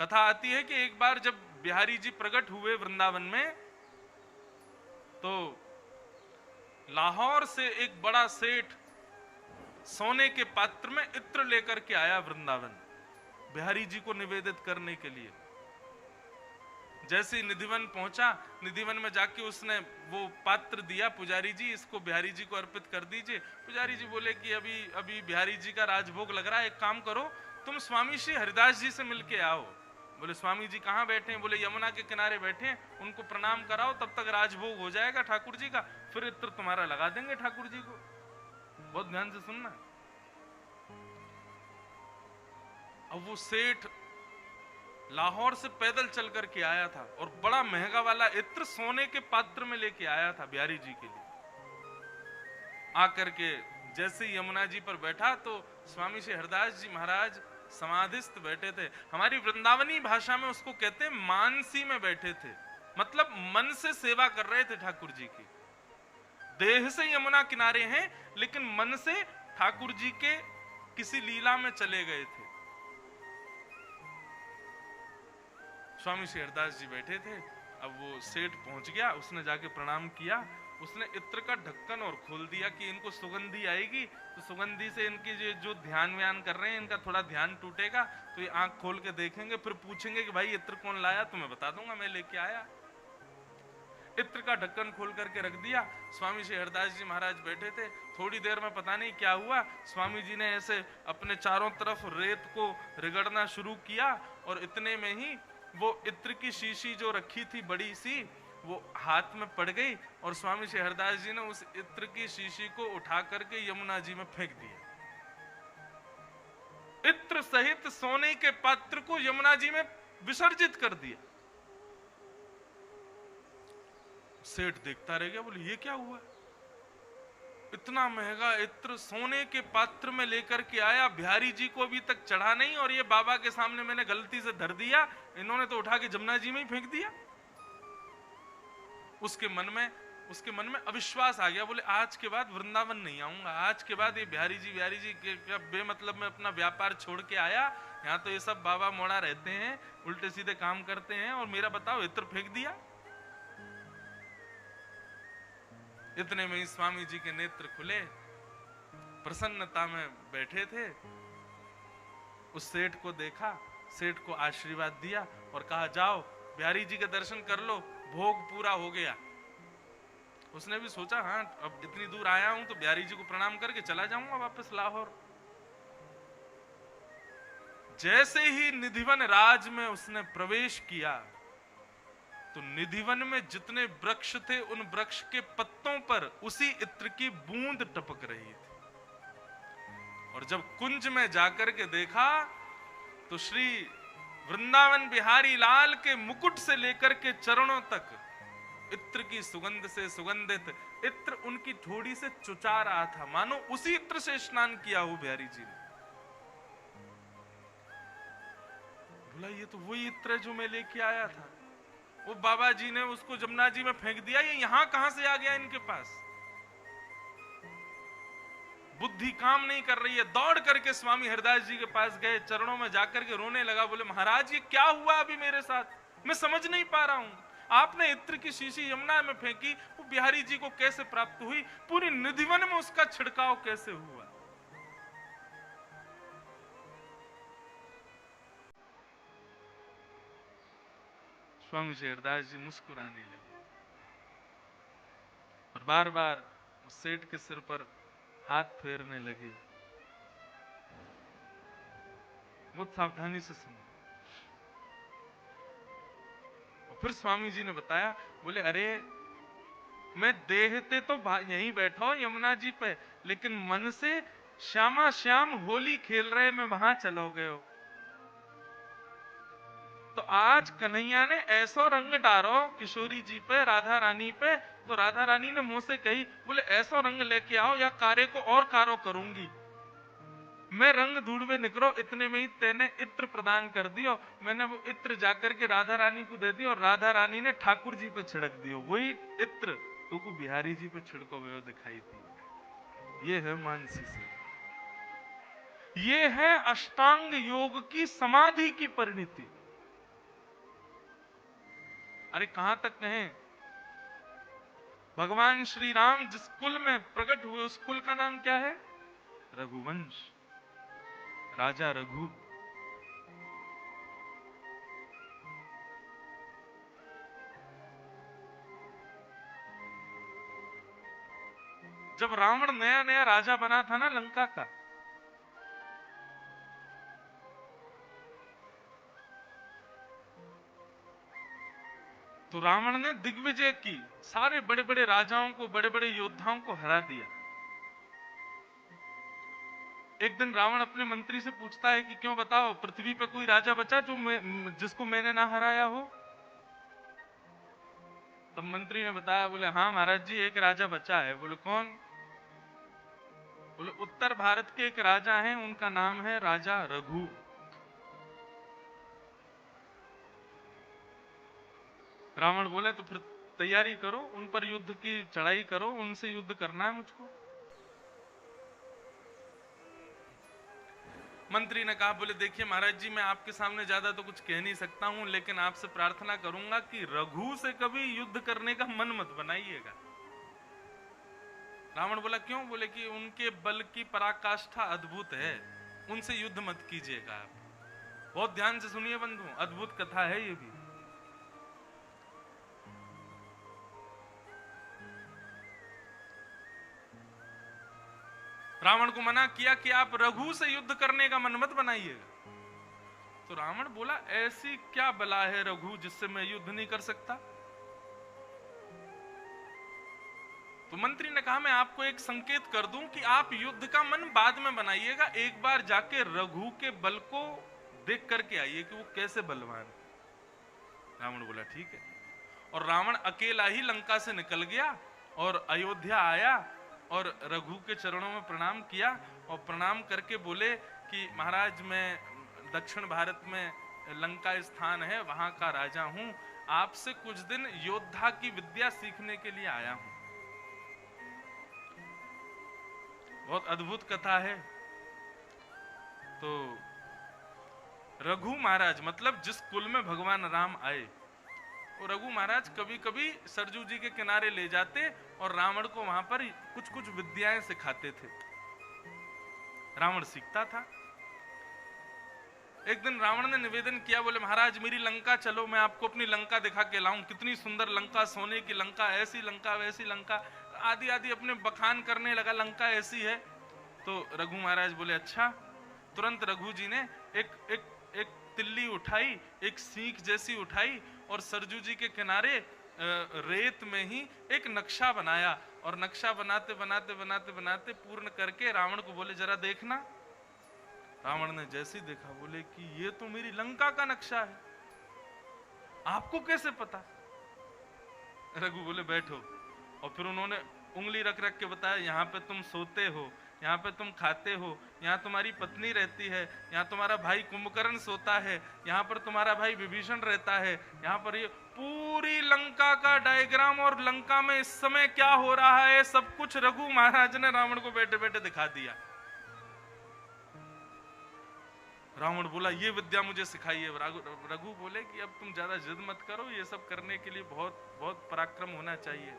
कथा आती है कि एक बार जब बिहारी जी प्रकट हुए वृंदावन में, तो लाहौर से एक बड़ा सेठ सोने के पात्र में इत्र लेकर के आया वृंदावन बिहारी जी को निवेदित करने के लिए। जैसे ही निधिवन पहुंचा, निधिवन में जाके उसने वो पात्र दिया, पुजारी जी इसको बिहारी जी को अर्पित कर दीजिए। पुजारी जी बोले कि अभी अभी बिहारी जी का राजभोग लग रहा है, एक काम करो तुम स्वामी श्री हरिदास जी से मिलके आओ। बोले स्वामी जी कहाँ बैठे हैं? बोले यमुना के किनारे बैठे हैं, उनको प्रणाम कराओ, तब तक राजभोग हो जाएगा ठाकुर जी का, फिर इत्र तुम्हारा लगा देंगे ठाकुर जी को। बहुत ध्यान से सुनना। अब वो सेठ लाहौर से पैदल चल करके आया था और बड़ा महंगा वाला इत्र सोने के पात्र में लेके आया था बिहारी जी के लिए। आकर के जैसे ही यमुना जी पर बैठा तो स्वामी श्री हरदास जी महाराज समाधिस्थ बैठे थे। हमारी वृंदावनी भाषा में उसको कहते हैं मानसी में बैठे थे, मतलब मन से सेवा कर रहे थे ठाकुर जी की। देह से यमुना किनारे हैं लेकिन मन से ठाकुर जी के किसी लीला में चले गए थे। स्वामी श्री हरदास जी बैठे थे। अब वो सेठ पहुंच गया, उसने जाके प्रणाम किया, उसने इत्र का ढक्कन और खोल दिया कि इनको सुगंधी आएगी तो सुगंधी से इनकी जो ध्यान व्यान कर रहे हैं इनका थोड़ा ध्यान टूटेगा, तो ये आंख खोल के देखेंगे, फिर पूछेंगे कि भाई इत्र कौन लाया, तो मैं बता दूंगा मैं लेके आया। इत्र का ढक्कन खोल करके रख दिया। स्वामी श्री हरदास जी महाराज बैठे थे। थोड़ी देर में पता नहीं क्या हुआ, स्वामी जी ने ऐसे अपने चारों तरफ रेत को रगड़ना शुरू किया और इतने में ही वो इत्र की शीशी जो रखी थी बड़ी सी, वो हाथ में पड़ गई और स्वामी श्री हरदास जी ने उस इत्र की शीशी को उठा करके यमुना जी में फेंक दिया। इत्र सहित सोने के पात्र को यमुना जी में विसर्जित कर दिया। सेठ देखता रह गया, बोले ये क्या हुआ? इतना महंगा इत्र सोने के पात्र में लेकर के आया, बिहारी जी को अभी तक चढ़ा नहीं, और ये बाबा के सामने मैंने गलती से धर दिया, इन्होंने तो उठा के जमुना जी में ही फेंक दिया। उसके मन में अविश्वास आ गया। बोले आज के बाद वृंदावन नहीं आऊंगा, आज के बाद ये बिहारी जी के बेमतलब में अपना व्यापार छोड़ के आया, यहाँ तो ये सब बाबा मोड़ा रहते हैं, उल्टे सीधे काम करते हैं, और मेरा बताओ इत्र फेंक दिया। इतने में ही स्वामी जी के नेत्र खुले, प्रसन्नता में बैठे थे। उस सेठ को देखा, सेठ को आशीर्वाद दिया और कहा जाओ बिहारी जी के दर्शन कर लो, भोग पूरा हो गया। उसने भी सोचा हाँ अब इतनी दूर आया हूं तो बिहारी जी को प्रणाम करके चला जाऊंगा वापस लाहौर। जैसे ही निधिवन राज में उसने प्रवेश किया तो निधिवन में जितने वृक्ष थे उन वृक्ष के पत्तों पर उसी इत्र की बूंद टपक रही थी। और जब कुंज में जाकर के देखा तो श्री वृंदावन बिहारी लाल के मुकुट से लेकर के चरणों तक इत्र की सुगंध से सुगंधित इत्र उनकी थोड़ी से चुचा रहा था, मानो उसी इत्र से स्नान किया हो बिहारी जी ने। बोला ये तो वही इत्र है जो मैं लेके आया था। वो बाबा जी ने उसको जमुना जी में फेंक दिया, ये यहां कहां से आ गया इनके पास? बुद्धि काम नहीं कर रही है। दौड़ करके स्वामी हरदास जी के पास गए, चरणों में जाकर के रोने लगा। बोले महाराज ये क्या हुआ अभी मेरे साथ, मैं समझ नहीं पा रहा हूं। आपने इत्र की शीशी यमुना में फेंकी, वो बिहारी जी को कैसे प्राप्त हुई, पूरी निधिवन में उसका छिड़काव कैसे हुआ? स्वामी श्री हरदास जी मुस्कुराने लगे और बार बार सेठ के सिर पर हाथ फेरने लगे। बहुत सावधानी से सुनो। और फिर स्वामी जी ने बताया, बोले अरे मैं देहते तो यहीं बैठा हूं यमुना जी पे, लेकिन मन से श्यामा श्याम होली खेल रहे मैं वहां चलो गए हो। तो आज कन्हैया ने ऐसा रंग डालो किशोरी जी पे, राधा रानी पे, तो राधा रानी ने मुंह से कही, बोले ऐसा रंग लेके आओ या कार्य को और कारो करूंगी। मैं रंग ढूंढ में निकलो, इतने में ही तेने इत्र प्रदान कर दियो। मैंने वो इत्र जाकर के राधा रानी को दे दिया और राधा रानी ने ठाकुर जी पे छिड़क दियो। वही इत्र तो को बिहारी जी पे छिड़को हुए दिखाई दी। ये है मानसी से, ये है अष्टांग योग की समाधि की परिणति। अरे कहां तक कहें, भगवान श्री राम जिस कुल में प्रकट हुए उस कुल का नाम क्या है? रघुवंश, राजा रघु। जब रावण नया नया राजा बना था ना लंका का, तो रावण ने दिग्विजय की, सारे बड़े बड़े राजाओं को, बड़े बड़े योद्धाओं को हरा दिया। एक दिन रावण अपने मंत्री से पूछता है कि क्यों, बताओ पृथ्वी पे कोई राजा बचा जो जिसको मैंने ना हराया हो? तब मंत्री ने बताया, बोले हाँ महाराज जी, एक राजा बचा है। बोले कौन? बोले उत्तर भारत के एक राजा हैं, उनका नाम है राजा रघु। रावण बोले तो फिर तैयारी करो, उन पर युद्ध की चढ़ाई करो, उनसे युद्ध करना है मुझको। मंत्री ने कहा, बोले देखिए महाराज जी, मैं आपके सामने ज्यादा तो कुछ कह नहीं सकता हूं, लेकिन आपसे प्रार्थना करूंगा कि रघु से कभी युद्ध करने का मन मत बनाइएगा। रावण बोला क्यों? बोले कि उनके बल की पराकाष्ठा अद्भुत है, उनसे युद्ध मत कीजिएगा आप। बहुत ध्यान से सुनिए बंधु, अद्भुत कथा है ये भी। रावण को मना किया कि आप रघु से युद्ध करने का मन मत बनाइएगा। तो रावण बोला, ऐसी क्या बला है रघु जिससे मैं युद्ध नहीं कर सकता? तो मंत्री ने कहा, मैं आपको एक संकेत कर दूं कि आप युद्ध का मन बाद में बनाइएगा, एक बार जाके रघु के बल को देख करके आइए कि वो कैसे बलवान। रावण बोला ठीक है। और रावण अकेला ही लंका से निकल गया और अयोध्या आया और रघु के चरणों में प्रणाम किया और प्रणाम करके बोले कि महाराज, मैं दक्षिण भारत में लंका स्थान है, वहां का राजा हूं, आपसे कुछ दिन योद्धा की विद्या सीखने के लिए आया हूं। बहुत अद्भुत कथा है। तो रघु महाराज मतलब जिस कुल में भगवान राम आए, वो रघु महाराज कभी कभी सरजू जी के किनारे ले जाते और रावण को वहां पर कुछ कुछ विद्याएं सिखाते थे। रावण सीखता था। एक दिन रावण ने निवेदन किया, बोले महाराज मेरी लंका चलो, मैं आपको अपनी लंका दिखा के लाऊं, कितनी सुंदर लंका, सोने की लंका, ऐसी लंका वैसी लंका, आदि आदि अपने बखान करने लगा, लंका ऐसी है। तो रघु महाराज बोले अच्छा। तुरंत रघु जी ने एक एक एक तिल्ली उठाई, एक सीख जैसी उठाई और सरजू जी के किनारे रेत में ही एक नक्शा बनाया और नक्शा बनाते बनाते बनाते बनाते पूर्ण करके रावण को बोले जरा देखना। रावण ने जैसे ही देखा बोले कि ये तो मेरी लंका का नक्शा है, आपको कैसे पता? रघु बोले बैठो। और फिर उन्होंने उंगली रख रख के बताया, यहाँ पे तुम सोते हो, यहाँ पे तुम खाते हो, यहाँ तुम्हारी पत्नी रहती है, यहाँ तुम्हारा भाई कुंभकर्ण सोता है, यहाँ पर तुम्हारा भाई विभीषण रहता है, यहाँ पर ये पूरी लंका का डायग्राम और लंका में इस समय क्या हो रहा है सब कुछ रघु महाराज ने रावण को बैठे बैठे दिखा दिया। रावण बोला ये विद्या मुझे सिखाइए। रघु बोले कि अब तुम ज्यादा जिद मत करो, ये सब करने के लिए बहुत बहुत पराक्रम होना चाहिए।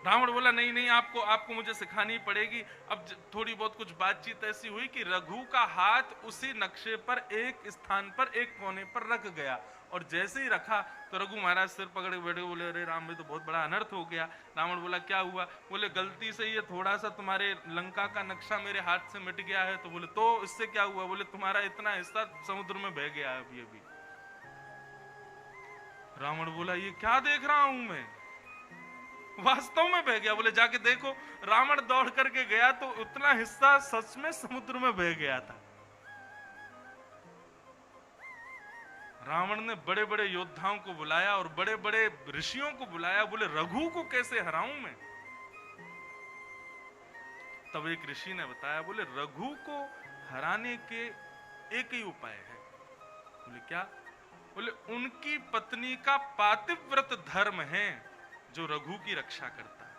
रावण बोला नहीं नहीं, आपको आपको मुझे सिखानी पड़ेगी। अब थोड़ी बहुत कुछ बातचीत ऐसी हुई कि रघु का हाथ उसी नक्शे पर एक स्थान पर एक कोने पर रख गया और जैसे ही रखा तो रघु महाराज सिर पकड़े बैठे, बोले अरे राम में तो बहुत बड़ा अनर्थ हो गया। रावण बोला क्या हुआ? बोले गलती से ये थोड़ा सा तुम्हारे लंका का नक्शा मेरे हाथ से मिट गया है। तो बोले तो इससे क्या हुआ? बोले तुम्हारा इतना हिस्सा समुद्र में बह गया है अभी अभी। रावण बोला ये क्या देख रहा हूं मैं, वास्तव में बह गया। बोले जाके देखो। रावण दौड़ करके गया तो उतना हिस्सा सच में समुद्र में बह गया था। रावण ने बड़े बड़े योद्धाओं को बुलाया और बड़े बड़े ऋषियों को बुलाया, बोले रघु को कैसे हराऊं मैं? तब एक ऋषि ने बताया, बोले रघु को हराने के एक ही उपाय है। बोले क्या? बोले उनकी पत्नी का पातिव्रत धर्म है जो रघु की रक्षा करता है।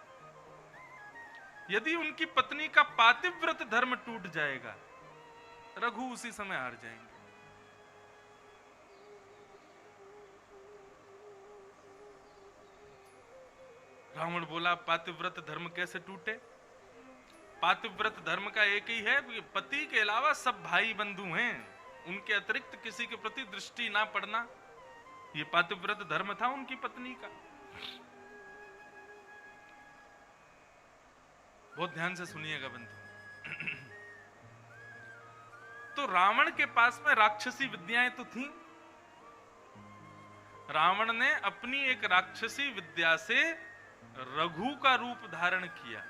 यदि उनकी पत्नी का पातिव्रत धर्म टूट जाएगा, रघु उसी समय हार जाएंगे। रावण बोला पातिव्रत धर्म कैसे टूटे? पातिव्रत धर्म का एक ही है कि पति के अलावा सब भाई बंधु हैं, उनके अतिरिक्त किसी के प्रति दृष्टि ना पड़ना, ये पातिव्रत धर्म था उनकी पत्नी का। बहुत ध्यान से सुनिएगा बंधु। तो रावण के पास में राक्षसी विद्याएं तो थीं। रावण ने अपनी एक राक्षसी विद्या से रघु का रूप धारण किया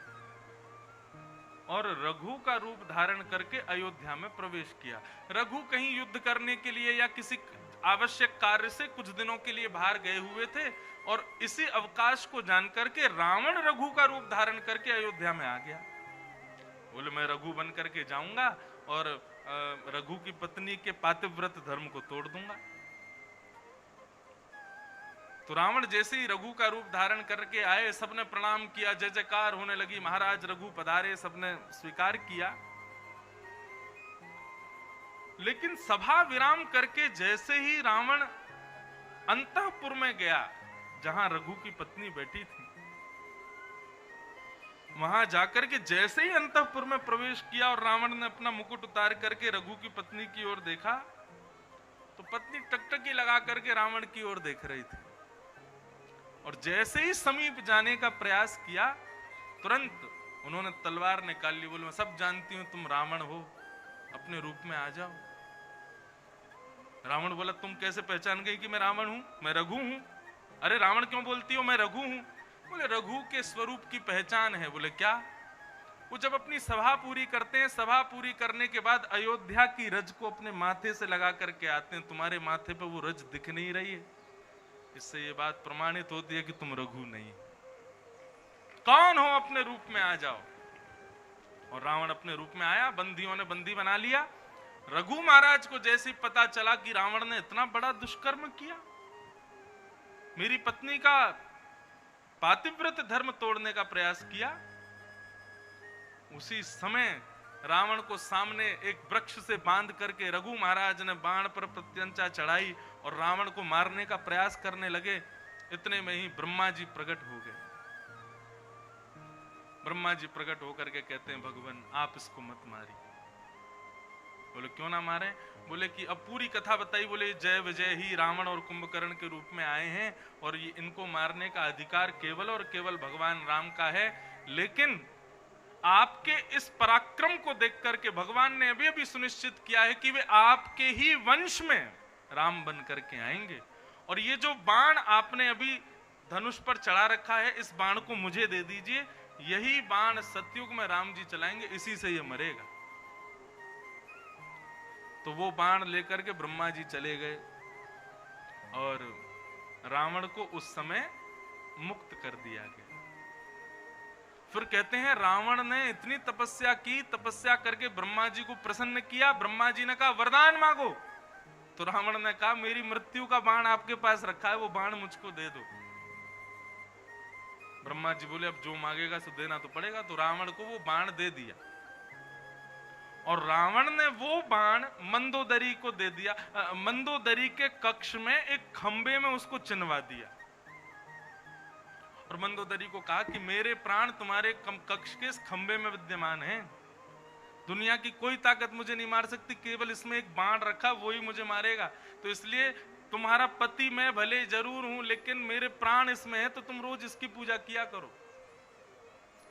और रघु का रूप धारण करके अयोध्या में प्रवेश किया। रघु कहीं युद्ध करने के लिए या किसी आवश्यक कार्य से कुछ दिनों के लिए बाहर गए हुए थे और इसी अवकाश को जानकर के रावण रघु का रूप धारण करके अयोध्या में आ गया। बोले मैं रघु बन करके जाऊंगा और रघु की पत्नी के पातिव्रत धर्म को तोड़ दूंगा। तो रावण जैसे ही रघु का रूप धारण करके आए, सबने प्रणाम किया, जय जयकार होने लगी, महाराज रघु पधारे, सबने स्वीकार किया। लेकिन सभा विराम करके जैसे ही रावण अंतःपुर में गया जहां रघु की पत्नी बैठी थी, वहां जाकर के जैसे ही अंतःपुर में प्रवेश किया और रावण ने अपना मुकुट उतार करके रघु की पत्नी की ओर देखा तो पत्नी टकटकी लगा करके रावण की ओर देख रही थी। और जैसे ही समीप जाने का प्रयास किया तुरंत उन्होंने तलवार निकाल ली। बोले मैं सब जानती हूं तुम रावण हो, अपने रूप में आ जाओ। रावण बोला तुम कैसे पहचान गई कि मैं रावण हूं? मैं रघु हूं। अरे रावण क्यों बोलती हो मैं रघु हूं? बोले रघु के स्वरूप की पहचान है। बोले क्या? वो जब अपनी सभा पूरी करते हैं, सभा पूरी करने के बाद अयोध्या की रज को अपने माथे से लगा करके आते हैं, तुम्हारे माथे पे वो रज दिख नहीं रही है, इससे ये बात प्रमाणित होती है कि तुम रघु नहीं। कौन हो? अपने रूप में आ जाओ। और रावण अपने रूप में आया, बंदियों ने बंदी बना लिया। रघु महाराज को जैसे ही पता चला कि रावण ने इतना बड़ा दुष्कर्म किया, मेरी पत्नी का पातिव्रत धर्म तोड़ने का प्रयास किया, उसी समय रावण को सामने एक वृक्ष से बांध करके रघु महाराज ने बाण पर प्रत्यंचा चढ़ाई और रावण को मारने का प्रयास करने लगे। इतने में ही ब्रह्मा जी प्रकट हो गए। ब्रह्मा जी प्रकट होकर के कहते हैं भगवान आप इसको मत मारिए। बोले क्यों ना मारे? बोले कि अब पूरी कथा बताई। बोले जय विजय ही रावण और कुंभकर्ण के रूप में आए हैं और ये इनको मारने का अधिकार केवल और केवल भगवान राम का है, लेकिन आपके इस पराक्रम को देख करके भगवान ने अभी अभी सुनिश्चित किया है कि वे आपके ही वंश में राम बन करके आएंगे। और ये जो बाण आपने अभी धनुष पर चढ़ा रखा है, इस बाण को मुझे दे दीजिए, यही बाण सतयुग में राम जी चलाएंगे, इसी से ये मरेगा। तो वो बाण लेकर के ब्रह्मा जी चले गए और रावण को उस समय मुक्त कर दिया गया। फिर कहते हैं रावण ने इतनी तपस्या की, तपस्या करके ब्रह्मा जी को प्रसन्न किया। ब्रह्मा जी ने कहा वरदान मांगो। तो रावण ने कहा मेरी मृत्यु का बाण आपके पास रखा है, वो बाण मुझको दे दो। ब्रह्मा जी बोले अब जो मांगेगा सो देना तो पड़ेगा। तो रावण को वो बाण दे दिया और रावण ने वो बाण मंदोदरी को दे दिया। मंदोदरी के कक्ष में एक खंबे में उसको चिनवा दिया और मंदोदरी को कहा कि मेरे प्राण तुम्हारे कक्ष के इस खंबे में विद्यमान हैं, दुनिया की कोई ताकत मुझे नहीं मार सकती, केवल इसमें एक बाण रखा वो ही मुझे मारेगा। तो इसलिए तुम्हारा पति मैं भले जरूर हूं, लेकिन मेरे प्राण इसमें है, तो तुम रोज इसकी पूजा किया करो।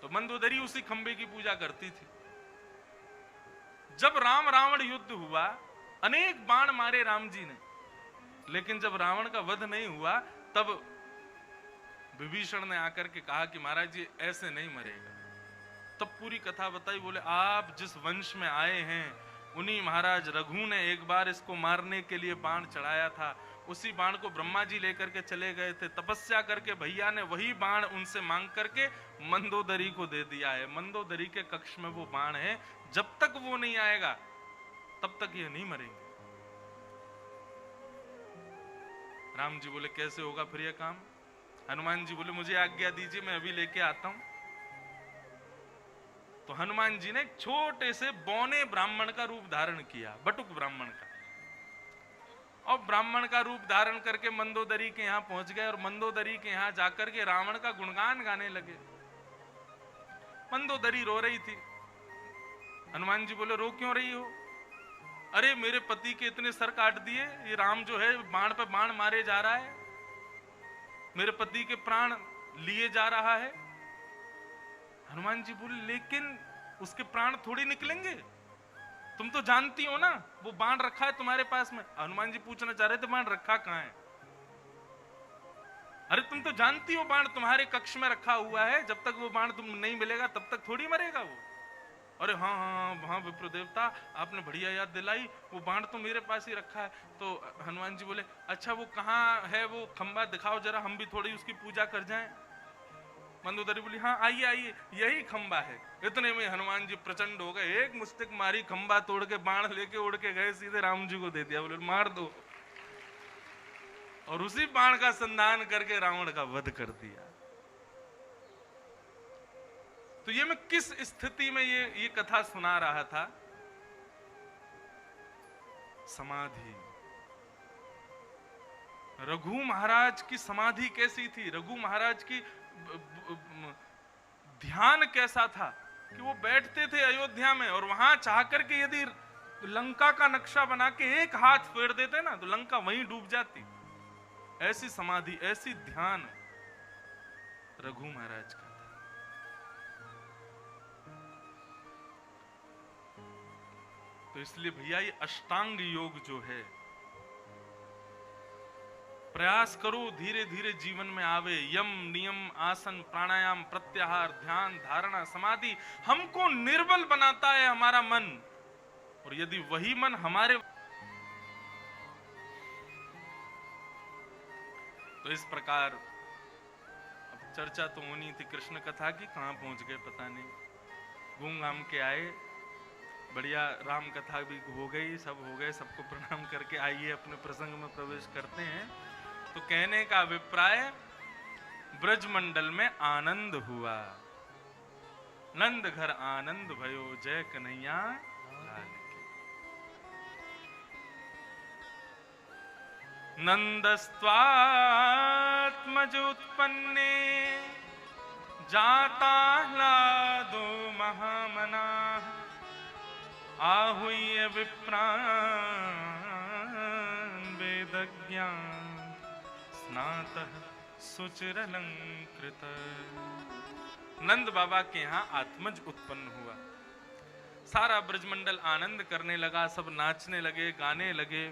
तो मंदोदरी उसी खंबे की पूजा करती थी। जब राम रावण युद्ध हुआ, अनेक बाण मारे राम जी ने, लेकिन जब रावण का वध नहीं हुआ तब विभीषण ने आकर के कहा कि महाराज जी ऐसे नहीं मरेगा। तब पूरी कथा बताई। बोले आप जिस वंश में आए हैं उन्हीं महाराज रघु ने एक बार इसको मारने के लिए बाण चढ़ाया था, उसी बाण को ब्रह्मा जी लेकर के चले गए थे। तपस्या करके भैया ने वही बाण उनसे मांग करके मंदोदरी को दे दिया है। मंदोदरी के कक्ष में वो बाण है, जब तक वो नहीं आएगा तब तक ये नहीं मरेंगे। राम जी बोले कैसे होगा फिर ये काम? हनुमान जी बोले मुझे आज्ञा दीजिए, मैं अभी लेके आता हूं। तो हनुमान जी ने एक छोटे से बौने ब्राह्मण का रूप धारण किया, बटुक ब्राह्मण का, और ब्राह्मण का रूप धारण करके मंदोदरी के यहाँ पहुंच गए और मंदोदरी के यहाँ जाकर के रावण का गुणगान गाने लगे। मंदोदरी रो रही थी। हनुमान जी बोले, रो क्यों रही हो? अरे मेरे पति के इतने सर काट दिए, ये राम जो है बाण पे बाण मारे जा रहा है, मेरे पति के प्राण लिए जा रहा है। हनुमान जी बोले, लेकिन उसके प्राण थोड़ी निकलेंगे, तुम तो जानती हो ना वो बाण रखा है तुम्हारे पास में। हनुमान जी पूछना चाह रहे थे, बाण रखा कहां है? अरे तुम तो जानती हो बाण तुम्हारे कक्ष में रखा हुआ है, जब तक वो बाण तुम नहीं मिलेगा तब तक थोड़ी मरेगा वो। अरे हाँ हाँ हाँ विप्र देवता, आपने बढ़िया याद दिलाई, वो बाण तो मेरे पास ही रखा है। तो हनुमान जी बोले, अच्छा वो कहाँ है, वो खंबा दिखाओ जरा, हम भी थोड़ी उसकी पूजा कर जाएं। मंदोदरी बोली, हाँ आइए आइए, यही खंबा है। इतने में हनुमान जी प्रचंड हो गए, एक मुस्तिक मारी, खंबा तोड़ के बाण लेके उड़ के गए, सीधे राम जी को दे दिया। बोले मार दो, और उसी बाण का संधान करके रावण का वध कर दिया। तो ये मैं किस स्थिति में ये कथा सुना रहा था? समाधि। रघु महाराज की समाधि कैसी थी? रघु महाराज की ध्यान कैसा था कि वो बैठते थे अयोध्या में और वहां चाहकर के यदि लंका का नक्शा बना के एक हाथ फेर देते ना तो लंका वहीं डूब जाती। ऐसी समाधि, ऐसी ध्यान रघु महाराज का था। तो इसलिए भैया ये अष्टांग योग जो है, प्रयास करो धीरे धीरे जीवन में आवे। यम, नियम, आसन, प्राणायाम, प्रत्याहार, ध्यान, धारणा, समाधि हमको निर्बल बनाता है हमारा मन, और यदि वही मन हमारे, तो इस प्रकार अब चर्चा तो होनी थी कृष्ण कथा की, कहां पहुंच गए पता नहीं, घूम घाम के आए, बढ़िया राम कथा भी हो गई, सब हो गए, सबको प्रणाम करके आइए अपने प्रसंग में प्रवेश करते हैं। तो कहने का अभिप्राय, ब्रजमंडल में आनंद हुआ, नंद घर आनंद भयो, जय कन्हैया लाल की। नंदस्त्वात्मज उत्पन्ने, जाता ह्लादो महामना, आहूय विप्रान् वेदज्ञान स्नातः सुचिरलंकृत। नंद बाबा के यहाँ आत्मज उत्पन्न हुआ, सारा ब्रजमंडल आनंद करने लगा, सब नाचने लगे, गाने लगे।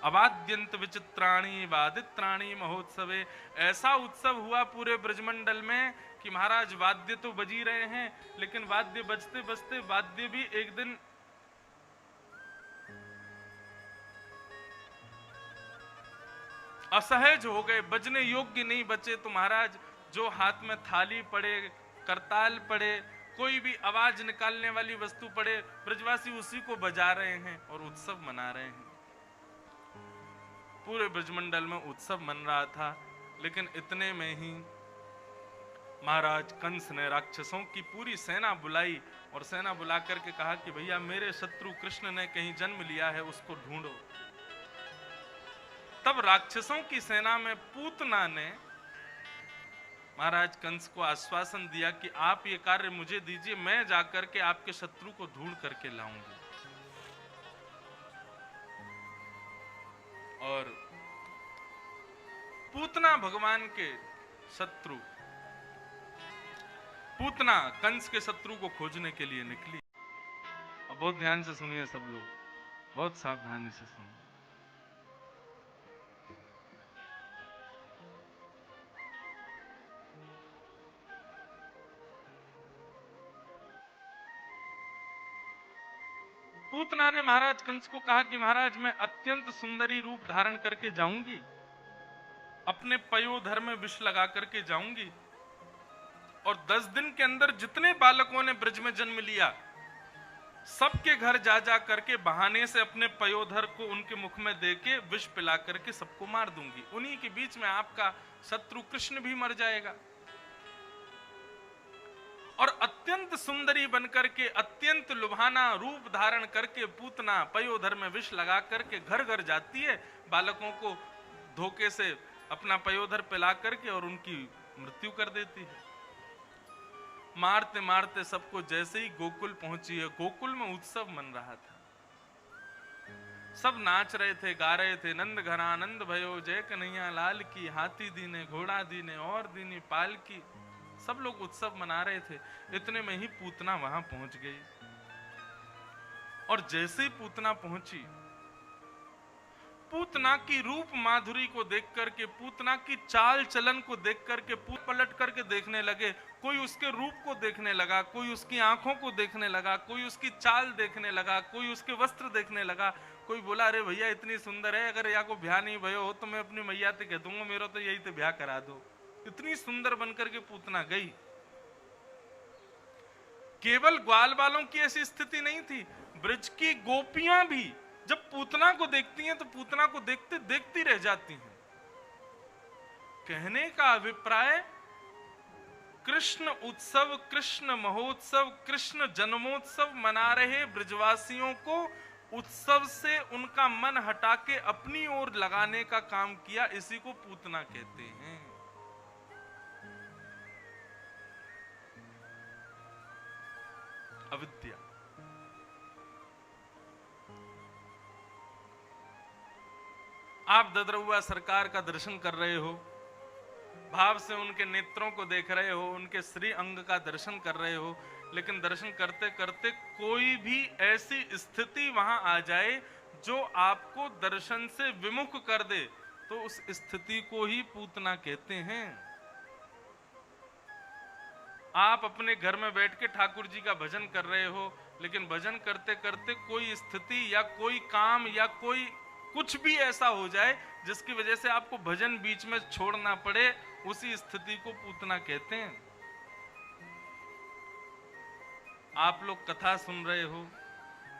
अवाद्यंत विचित्राणी वादित्राणी महोत्सवे, ऐसा उत्सव हुआ पूरे ब्रजमंडल में कि महाराज वाद्य तो बजी रहे हैं, लेकिन वाद्य बजते बजते वाद्य भी एक दिन असहज हो गए, बजने योग्य नहीं बचे। तो महाराज जो हाथ में थाली पड़े, करताल पड़े, कोई भी आवाज निकालने वाली वस्तु पड़े, ब्रजवासी उसी को बजा रहे हैं और उत्सव मना रहे हैं। पूरे ब्रजमंडल में उत्सव मन रहा था, लेकिन इतने में ही महाराज कंस ने राक्षसों की पूरी सेना बुलाई और सेना बुला करके कहा कि भैया मेरे शत्रु कृष्ण ने कहीं जन्म लिया है, उसको ढूंढो। तब राक्षसों की सेना में पूतना ने महाराज कंस को आश्वासन दिया कि आप ये कार्य मुझे दीजिए, मैं जाकर के आपके शत्रु को ढूंढ करके लाऊंगी। और पूतना भगवान के शत्रु, पूतना कंस के शत्रु को खोजने के लिए निकली। अब बहुत ध्यान से सुनिए सब लोग, बहुत सावधानी से सुनिए। पूतना ने महाराज कंस को कहा कि महाराज मैं अत्यंत सुंदरी रूप धारण करके जाऊंगी, अपने पयोधर में विष लगा करके जाऊंगी, और 10 दिन के अंदर जितने बालकों ने ब्रज में जन्म लिया सबके घर जा जा करके बहाने से अपने पयोधर को उनके मुख में देके विष पिला करके सबको मार दूंगी। उन्हीं के बीच में आपका शत्रु कृष्ण भी मर जाएगा। और अत्यंत सुंदरी बनकर के अत्यंत लुभाना रूप धारण करके पूतना पयोधर में विष लगा करके घर घर जाती है, बालकों को धोखे से अपना पयोधर पिला करके और उनकी मृत्यु कर देती है। मारते मारते सबको जैसे ही गोकुल पहुंची है, गोकुल में उत्सव मन रहा था, सब नाच रहे थे, गा रहे थे, नंद घना नंद भयो जय कन्हैया लाल की, हाथी दीने घोड़ा दीने और दीनी पाल की, सब लोग उत्सव मना रहे थे। इतने में ही पूतना वहां पहुंच गई और जैसे ही पूतना पहुंची, पूतना की रूप माधुरी को देख करके, पूतना की चाल चलन को देख करके पलट करके देखने लगे। कोई उसके रूप को देखने लगा, कोई उसकी आंखों को देखने लगा, कोई उसकी चाल देखने लगा, कोई उसके वस्त्र देखने लगा। कोई बोला अरे भैया इतनी सुंदर है, अगर या को ब्याह नहीं भयो हो तो मैं अपनी मैया से कह दूंगा मेरा तो यही तो ब्याह करा दो। इतनी सुंदर बनकर के पूतना गई। केवल ग्वाल बालों की ऐसी स्थिति नहीं थी, ब्रज की गोपियां भी जब पूतना को देखती हैं तो पूतना को देखते देखती रह जाती हैं। कहने का अभिप्राय, कृष्ण उत्सव, कृष्ण महोत्सव, कृष्ण जन्मोत्सव मना रहे ब्रजवासियों को उत्सव से उनका मन हटा के अपनी ओर लगाने का काम किया, इसी को पूतना कहते हैं। अविद्या। आप ददरुआ सरकार का दर्शन कर रहे हो, भाव से उनके नेत्रों को देख रहे हो, उनके श्री अंग का दर्शन कर रहे हो, लेकिन दर्शन करते करते कोई भी ऐसी स्थिति वहां आ जाए जो आपको दर्शन से विमुख कर दे, तो उस स्थिति को ही पूतना कहते हैं। आप अपने घर में बैठ के ठाकुर जी का भजन कर रहे हो, लेकिन भजन करते करते कोई स्थिति या कोई काम या कोई कुछ भी ऐसा हो जाए जिसकी वजह से आपको भजन बीच में छोड़ना पड़े, उसी स्थिति को पूतना कहते हैं। आप लोग कथा सुन रहे हो,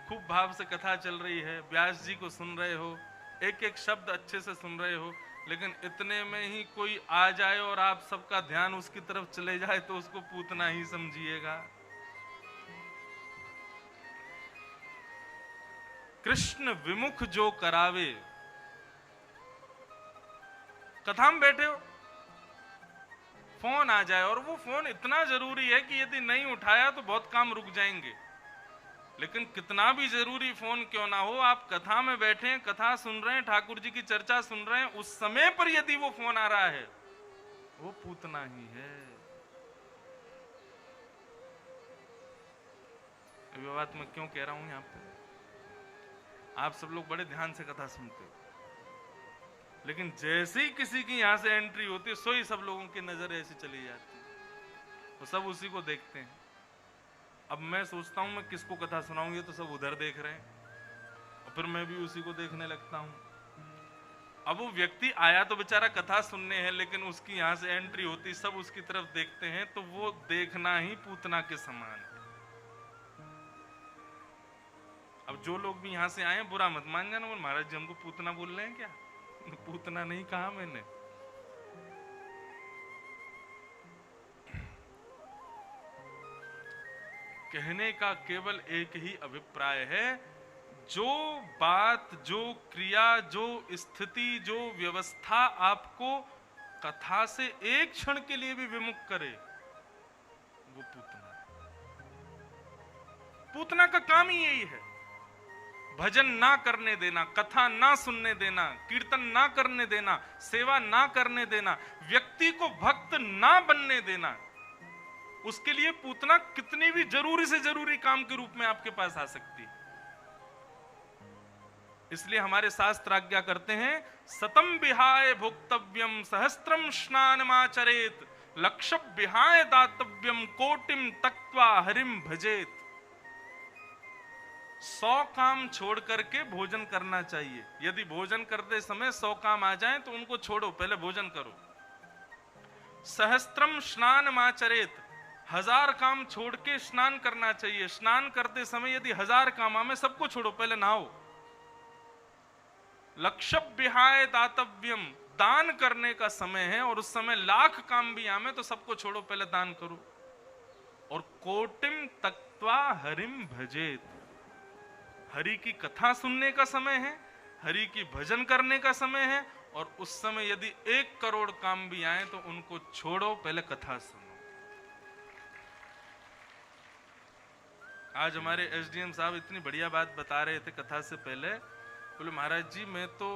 खूब भाव से कथा चल रही है, व्यास जी को सुन रहे हो, एक एक शब्द अच्छे से सुन रहे हो, लेकिन इतने में ही कोई आ जाए और आप सबका ध्यान उसकी तरफ चले जाए तो उसको पूतना ही समझिएगा। कृष्ण विमुख जो करावे। कथा में बैठे हो, फोन आ जाए और वो फोन इतना जरूरी है कि यदि नहीं उठाया तो बहुत काम रुक जाएंगे, लेकिन कितना भी जरूरी फोन क्यों ना हो, आप कथा में बैठे हैं, कथा सुन रहे हैं, ठाकुर जी की चर्चा सुन रहे हैं, उस समय पर यदि वो फोन आ रहा है, वो पूतना ही है। ये बात मैं क्यों कह रहा हूं? यहां पे आप सब लोग बड़े ध्यान से कथा सुनते हो, लेकिन जैसे ही किसी की यहां से एंट्री होती है, सो ही सब लोगों की नजर ऐसी चली जाती है, वो सब उसी को देखते हैं। अब मैं सोचता हूं मैं किसको कथा सुनाऊं, ये तो सब उधर देख रहे हैं, और फिर मैं भी उसी को देखने लगता हूं। अब वो व्यक्ति आया तो बेचारा कथा सुनने है, लेकिन उसकी यहां से एंट्री होती, सब उसकी तरफ देखते हैं, तो वो देखना ही पूतना के समान है। अब जो लोग भी यहां से आए, बुरा मत मान जाना, बोल महाराज जी हमको पूतना बोल रहे हैं क्या? पूतना नहीं कहा मैंने। कहने का केवल एक ही अभिप्राय है, जो बात, जो क्रिया, जो स्थिति, जो व्यवस्था आपको कथा से एक क्षण के लिए भी विमुख करे, वो पूतना है। पूतना का काम ही यही है, भजन ना करने देना, कथा ना सुनने देना, कीर्तन ना करने देना, सेवा ना करने देना, व्यक्ति को भक्त ना बनने देना। उसके लिए पूतना कितनी भी जरूरी से जरूरी काम के रूप में आपके पास आ सकती है। इसलिए हमारे शास्त्र आज्ञा करते हैं, सतम विहाय भोक्तव्यम सहस्त्रम स्नानमाचरेत, लक्ष्य विहाय दातव्यम कोटिम तक्त्वा हरिम भजेत। 100 काम छोड़ करके भोजन करना चाहिए। यदि भोजन करते समय 100 काम आ जाएं तो उनको छोड़ो, पहले भोजन करो। सहस्त्रम स्नानमाचरेत, 1000 काम छोड़ के स्नान करना चाहिए। स्नान करते समय यदि 1000 काम आए, सबको छोड़ो, पहले नहाओ। लक्ष्य विहाय दातव्यम, दान करने का समय है और उस समय 1,00,000 काम भी आए तो सबको छोड़ो, पहले दान करो। और कोटिम तक्त्वा हरिम भजेत। हरि की कथा सुनने का समय है, हरि की भजन करने का समय है, और उस समय यदि 1 करोड़ काम भी आए तो उनको छोड़ो, पहले कथा सुनो। आज हमारे एसडीएम साहब इतनी बढ़िया बात बता रहे थे कथा से पहले। बोले महाराज जी मैं तो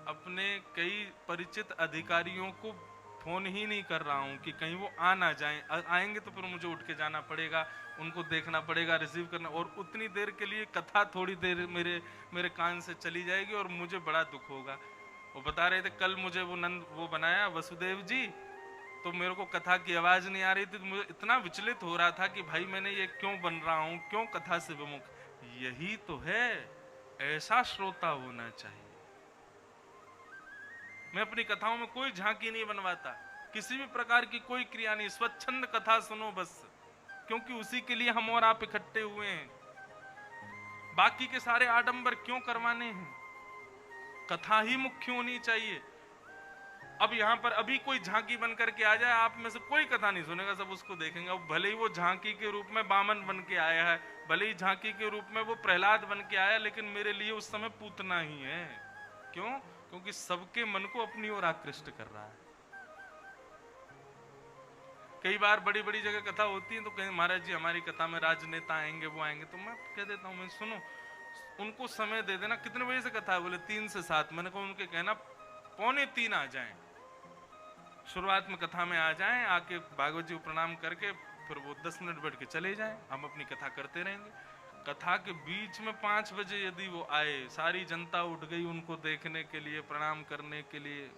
अपने कई परिचित अधिकारियों को फोन ही नहीं कर रहा हूं कि कहीं वो आ ना जाएं, आएंगे तो फिर मुझे उठ के जाना पड़ेगा, उनको देखना पड़ेगा, रिसीव करना, और उतनी देर के लिए कथा थोड़ी देर मेरे कान से चली जाएगी और मुझे बड़ा दुख होगा। वो बता रहे थे कल मुझे वो बनाया वसुदेव जी, तो मेरे को कथा की आवाज नहीं आ रही थी, तो मुझे इतना विचलित हो रहा था कि भाई मैंने ये क्यों बन रहा हूं, क्यों कथा से विमुख। यही तो है, ऐसा श्रोता होना चाहिए। मैं अपनी कथाओं में कोई झांकी नहीं बनवाता, किसी भी प्रकार की कोई क्रिया नहीं, स्वच्छंद कथा सुनो बस, क्योंकि उसी के लिए हम और आप इकट्ठे हुए हैं। बाकी के सारे आडंबर क्यों करवाने हैं? कथा ही मुख्य होनी चाहिए। अब यहाँ पर अभी कोई झांकी बन करके आ जाए, आप में से कोई कथा नहीं सुनेगा, सब उसको देखेंगे। अब भले ही वो झांकी के रूप में बामन बन के आया है, भले ही झांकी के रूप में वो प्रहलाद बन के आया, लेकिन मेरे लिए उस समय पूतना ही है। क्यों? क्योंकि सबके मन को अपनी ओर आकृष्ट कर रहा है। कई बार बड़ी बड़ी जगह कथा होती है तो कहीं महाराज जी हमारी कथा में राजनेता आएंगे, वो आएंगे, तो मैं कह देता हूँ, मैं सुनो, उनको समय दे देना। कितने बजे से कथा है? बोले 3 से 7। मैंने कहा उनके कहना 2:45 आ जाएं, शुरुआत में कथा में आ जाएं, आके भागवत जी को प्रणाम करके फिर वो 10 मिनट बैठ के चले जाएं, हम अपनी कथा करते रहेंगे। कथा के बीच में 5 बजे यदि वो आए, सारी जनता उठ गई उनको देखने के लिए, प्रणाम करने के लिए,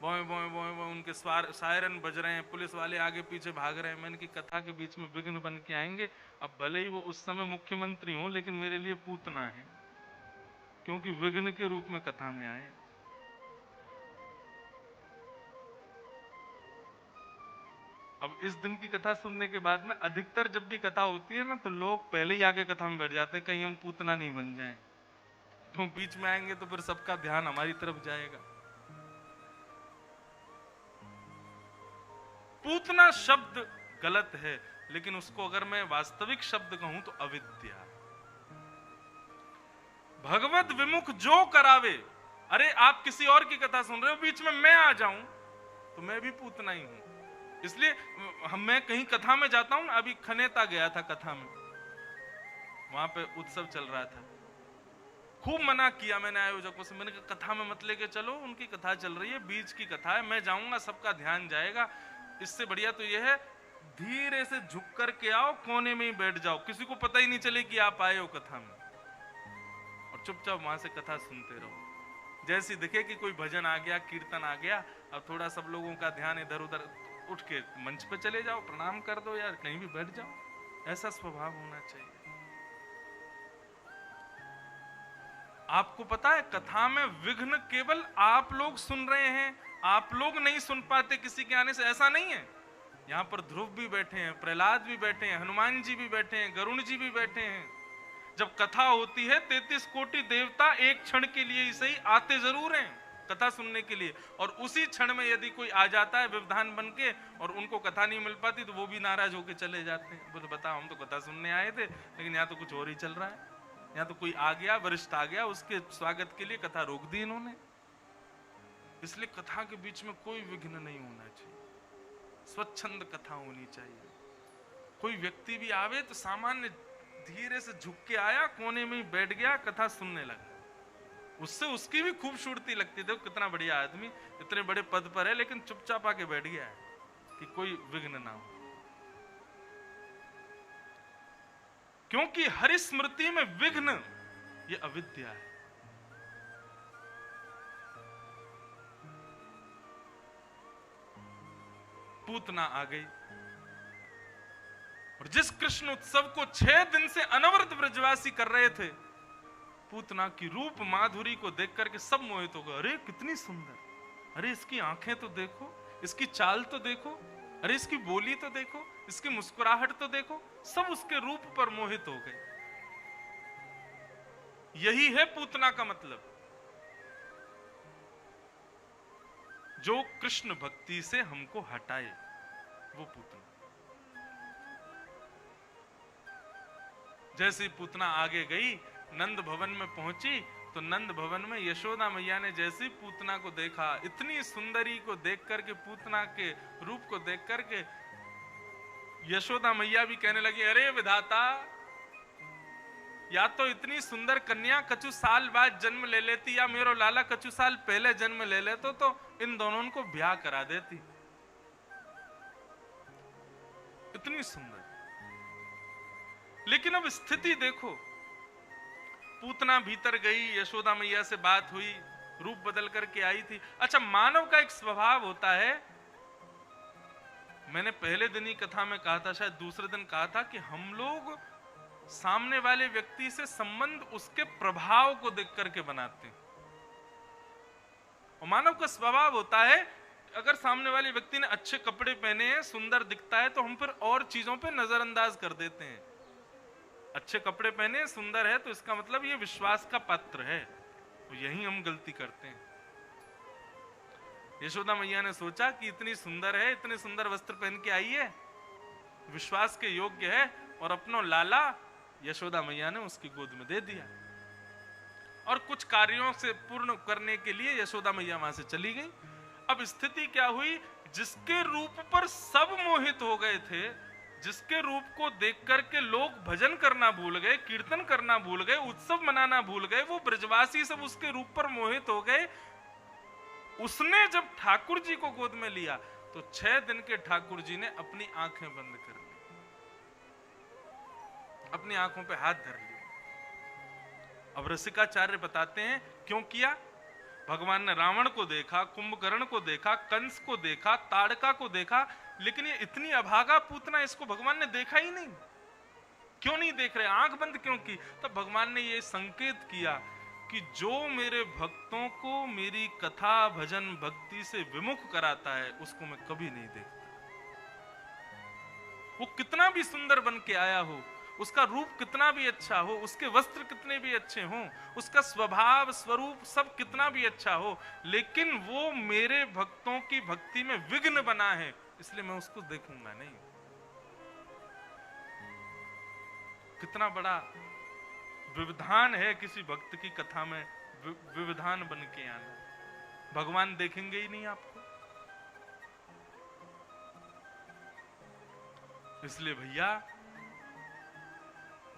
बोए बोए बोए बोए उनके सायरन बज रहे हैं, पुलिस वाले आगे पीछे भाग रहे हैं, मैंने की कथा के बीच में विघ्न बन के आएंगे। अब भले ही वो उस समय मुख्यमंत्री हो, लेकिन मेरे लिए पूतना है, क्योंकि विघ्न के रूप में कथा में आए। अब इस दिन की कथा सुनने के बाद में अधिकतर जब भी कथा होती है ना, तो लोग पहले ही आके कथा में बैठ जाते हैं, कहीं हम पूतना नहीं बन जाएं। तो बीच में आएंगे तो फिर सबका ध्यान हमारी तरफ जाएगा। पूतना शब्द गलत है, लेकिन उसको अगर मैं वास्तविक शब्द कहूं तो अविद्या। भगवत विमुख जो करावे। अरे आप किसी और की कथा सुन रहे हो, बीच में मैं आ जाऊं तो मैं भी पूतना ही हूं। इसलिए मैं कहीं कथा में जाता हूं, अभी खनेता गया था कथा में, वहां पे उत्सव चल रहा था, खूब मना किया मैंने आयोजकों से, मैंने कहा कथा में मत लेके चलो, उनकी कथा चल रही है, बीच की कथा है, मैं जाऊंगा सबका ध्यान जाएगा। इससे बढ़िया तो यह है धीरे से झुक कर के आओ, कोने में ही बैठ जाओ, किसी को पता ही नहीं चले कि आप आए हो कथा में, और चुपचाप वहां से कथा सुनते रहो। जैसे दिखे कि कोई भजन आ गया, कीर्तन आ गया, अब थोड़ा सब लोगों का ध्यान इधर उधर, उठ के मंच पे चले जाओ, प्रणाम कर दो यार, कहीं भी बैठ जाओ। ऐसा स्वभाव होना चाहिए। आपको पता है कथा में विघ्न केवल आप लोग सुन रहे हैं, आप लोग नहीं सुन पाते किसी के आने से, ऐसा नहीं है। यहाँ पर ध्रुव भी बैठे हैं, प्रहलाद भी बैठे हैं, हनुमान जी भी बैठे हैं, गरुण जी भी बैठे हैं। जब कथा होती है 33 कोटि देवता एक क्षण के लिए ही सही आते जरूर हैं कथा सुनने के लिए, और उसी क्षण में यदि कोई आ जाता है व्यवधान बन के और उनको कथा नहीं मिल पाती, तो वो भी नाराज होकर चले जाते हैं। बोले बताओ हम तो कथा सुनने आए थे, लेकिन यहाँ तो कुछ और ही चल रहा है, यहाँ तो कोई आ गया, वरिष्ठ आ गया, उसके स्वागत के लिए कथा रोक दी इन्होंने। इसलिए कथा के बीच में कोई विघ्न नहीं होना चाहिए, स्वच्छंद कथा होनी चाहिए। कोई व्यक्ति भी आवे तो सामान्य धीरे से झुक के आया, कोने में ही बैठ गया, कथा सुनने लगा, उससे उसकी भी खूबसूरती लगती। देखो कितना बढ़िया आदमी, इतने बड़े पद पर है, लेकिन चुपचाप आके बैठ गया है कि कोई विघ्न ना हो। क्योंकि हरि स्मृति में विघ्न ये अविद्या है। पूतना आ गई, और जिस कृष्ण उत्सव को 6 दिन से अनवरत ब्रजवासी कर रहे थे, पूतना की रूप माधुरी को देख करके सब मोहित हो गए। अरे कितनी सुंदर, अरे इसकी आंखें तो देखो, इसकी चाल तो देखो, अरे इसकी बोली तो देखो, इसकी मुस्कुराहट तो देखो, सब उसके रूप पर मोहित हो गए। यही है पूतना का मतलब। जो कृष्ण भक्ति से हमको हटाए, वो पूतना। जैसी पूतना आगे गई, नंद भवन में पहुंची, तो नंद भवन में यशोदा मैया ने जैसी पूतना को देखा, इतनी सुंदरी को देख करके, पूतना के रूप को देख करके यशोदा मैया भी कहने लगी, अरे विधाता, या तो इतनी सुंदर कन्या कछु साल बाद जन्म ले लेती, या मेरो लाला कछु साल पहले जन्म ले लेते तो इन दोनों को ब्याह करा देती। इतनी सुंदर। लेकिन अब स्थिति देखो, पूतना भीतर गई, यशोदा मैया से बात हुई, रूप बदल करके आई थी। अच्छा, मानव का एक स्वभाव होता है, मैंने पहले दिन ही कथा में कहा था, शायद दूसरे दिन कहा था, कि हम लोग सामने वाले व्यक्ति से संबंध उसके प्रभाव को देख करके बनाते हैं। और मानव का स्वभाव होता है, अगर सामने वाले व्यक्ति ने अच्छे कपड़े पहने हैं, सुंदर दिखता है, तो हम फिर और चीजों पे नजरअंदाज कर देते हैं। अच्छे कपड़े पहने, सुंदर है, तो इसका मतलब ये विश्वास का पात्र है। तो यही हम गलती करते हैं। यशोदा मैया ने सोचा कि इतनी सुंदर है, इतने सुंदर वस्त्र पहन के आई है, विश्वास के योग्य है, और अपनो लाला यशोदा मैया ने उसकी गोद में दे दिया। और कुछ कार्यों से पूर्ण करने के लिए यशोदा मैया वहां से चली गई। अब स्थिति क्या हुई, जिसके रूप पर सब मोहित हो गए थे, जिसके रूप को देख करके लोग भजन करना भूल गए, कीर्तन करना भूल गए, उत्सव मनाना भूल गए, वो ब्रजवासी सब उसके रूप पर मोहित हो गए। उसने जब ठाकुर जी को गोद में लिया, तो 6 दिन के ठाकुर जी ने अपनी आंखें बंद कर ली, अपनी आंखों पे हाथ धर लिया। अब रसिकाचार्य बताते हैं क्यों किया। भगवान ने रावण को देखा, कुंभकर्ण को देखा, कंस को देखा, ताड़का को देखा, लेकिन ये इतनी अभागा पूतना, इसको भगवान ने देखा ही नहीं। क्यों नहीं देख रहे, आंख बंद क्यों की? तब भगवान ने ये संकेत किया कि जो मेरे भक्तों को मेरी कथा भजन भक्ति से विमुख कराता है, उसको मैं कभी नहीं देखता। वो कितना भी सुंदर बन के आया हो, उसका रूप कितना भी अच्छा हो, उसके वस्त्र कितने भी अच्छे हों, उसका स्वभाव स्वरूप सब कितना भी अच्छा हो, लेकिन वो मेरे भक्तों की भक्ति में विघ्न बना है, इसलिए मैं उसको देखूंगा नहीं। कितना बड़ा विविधान है किसी भक्त की कथा में विविधान बन के आना। भगवान देखेंगे ही नहीं आपको। इसलिए भैया,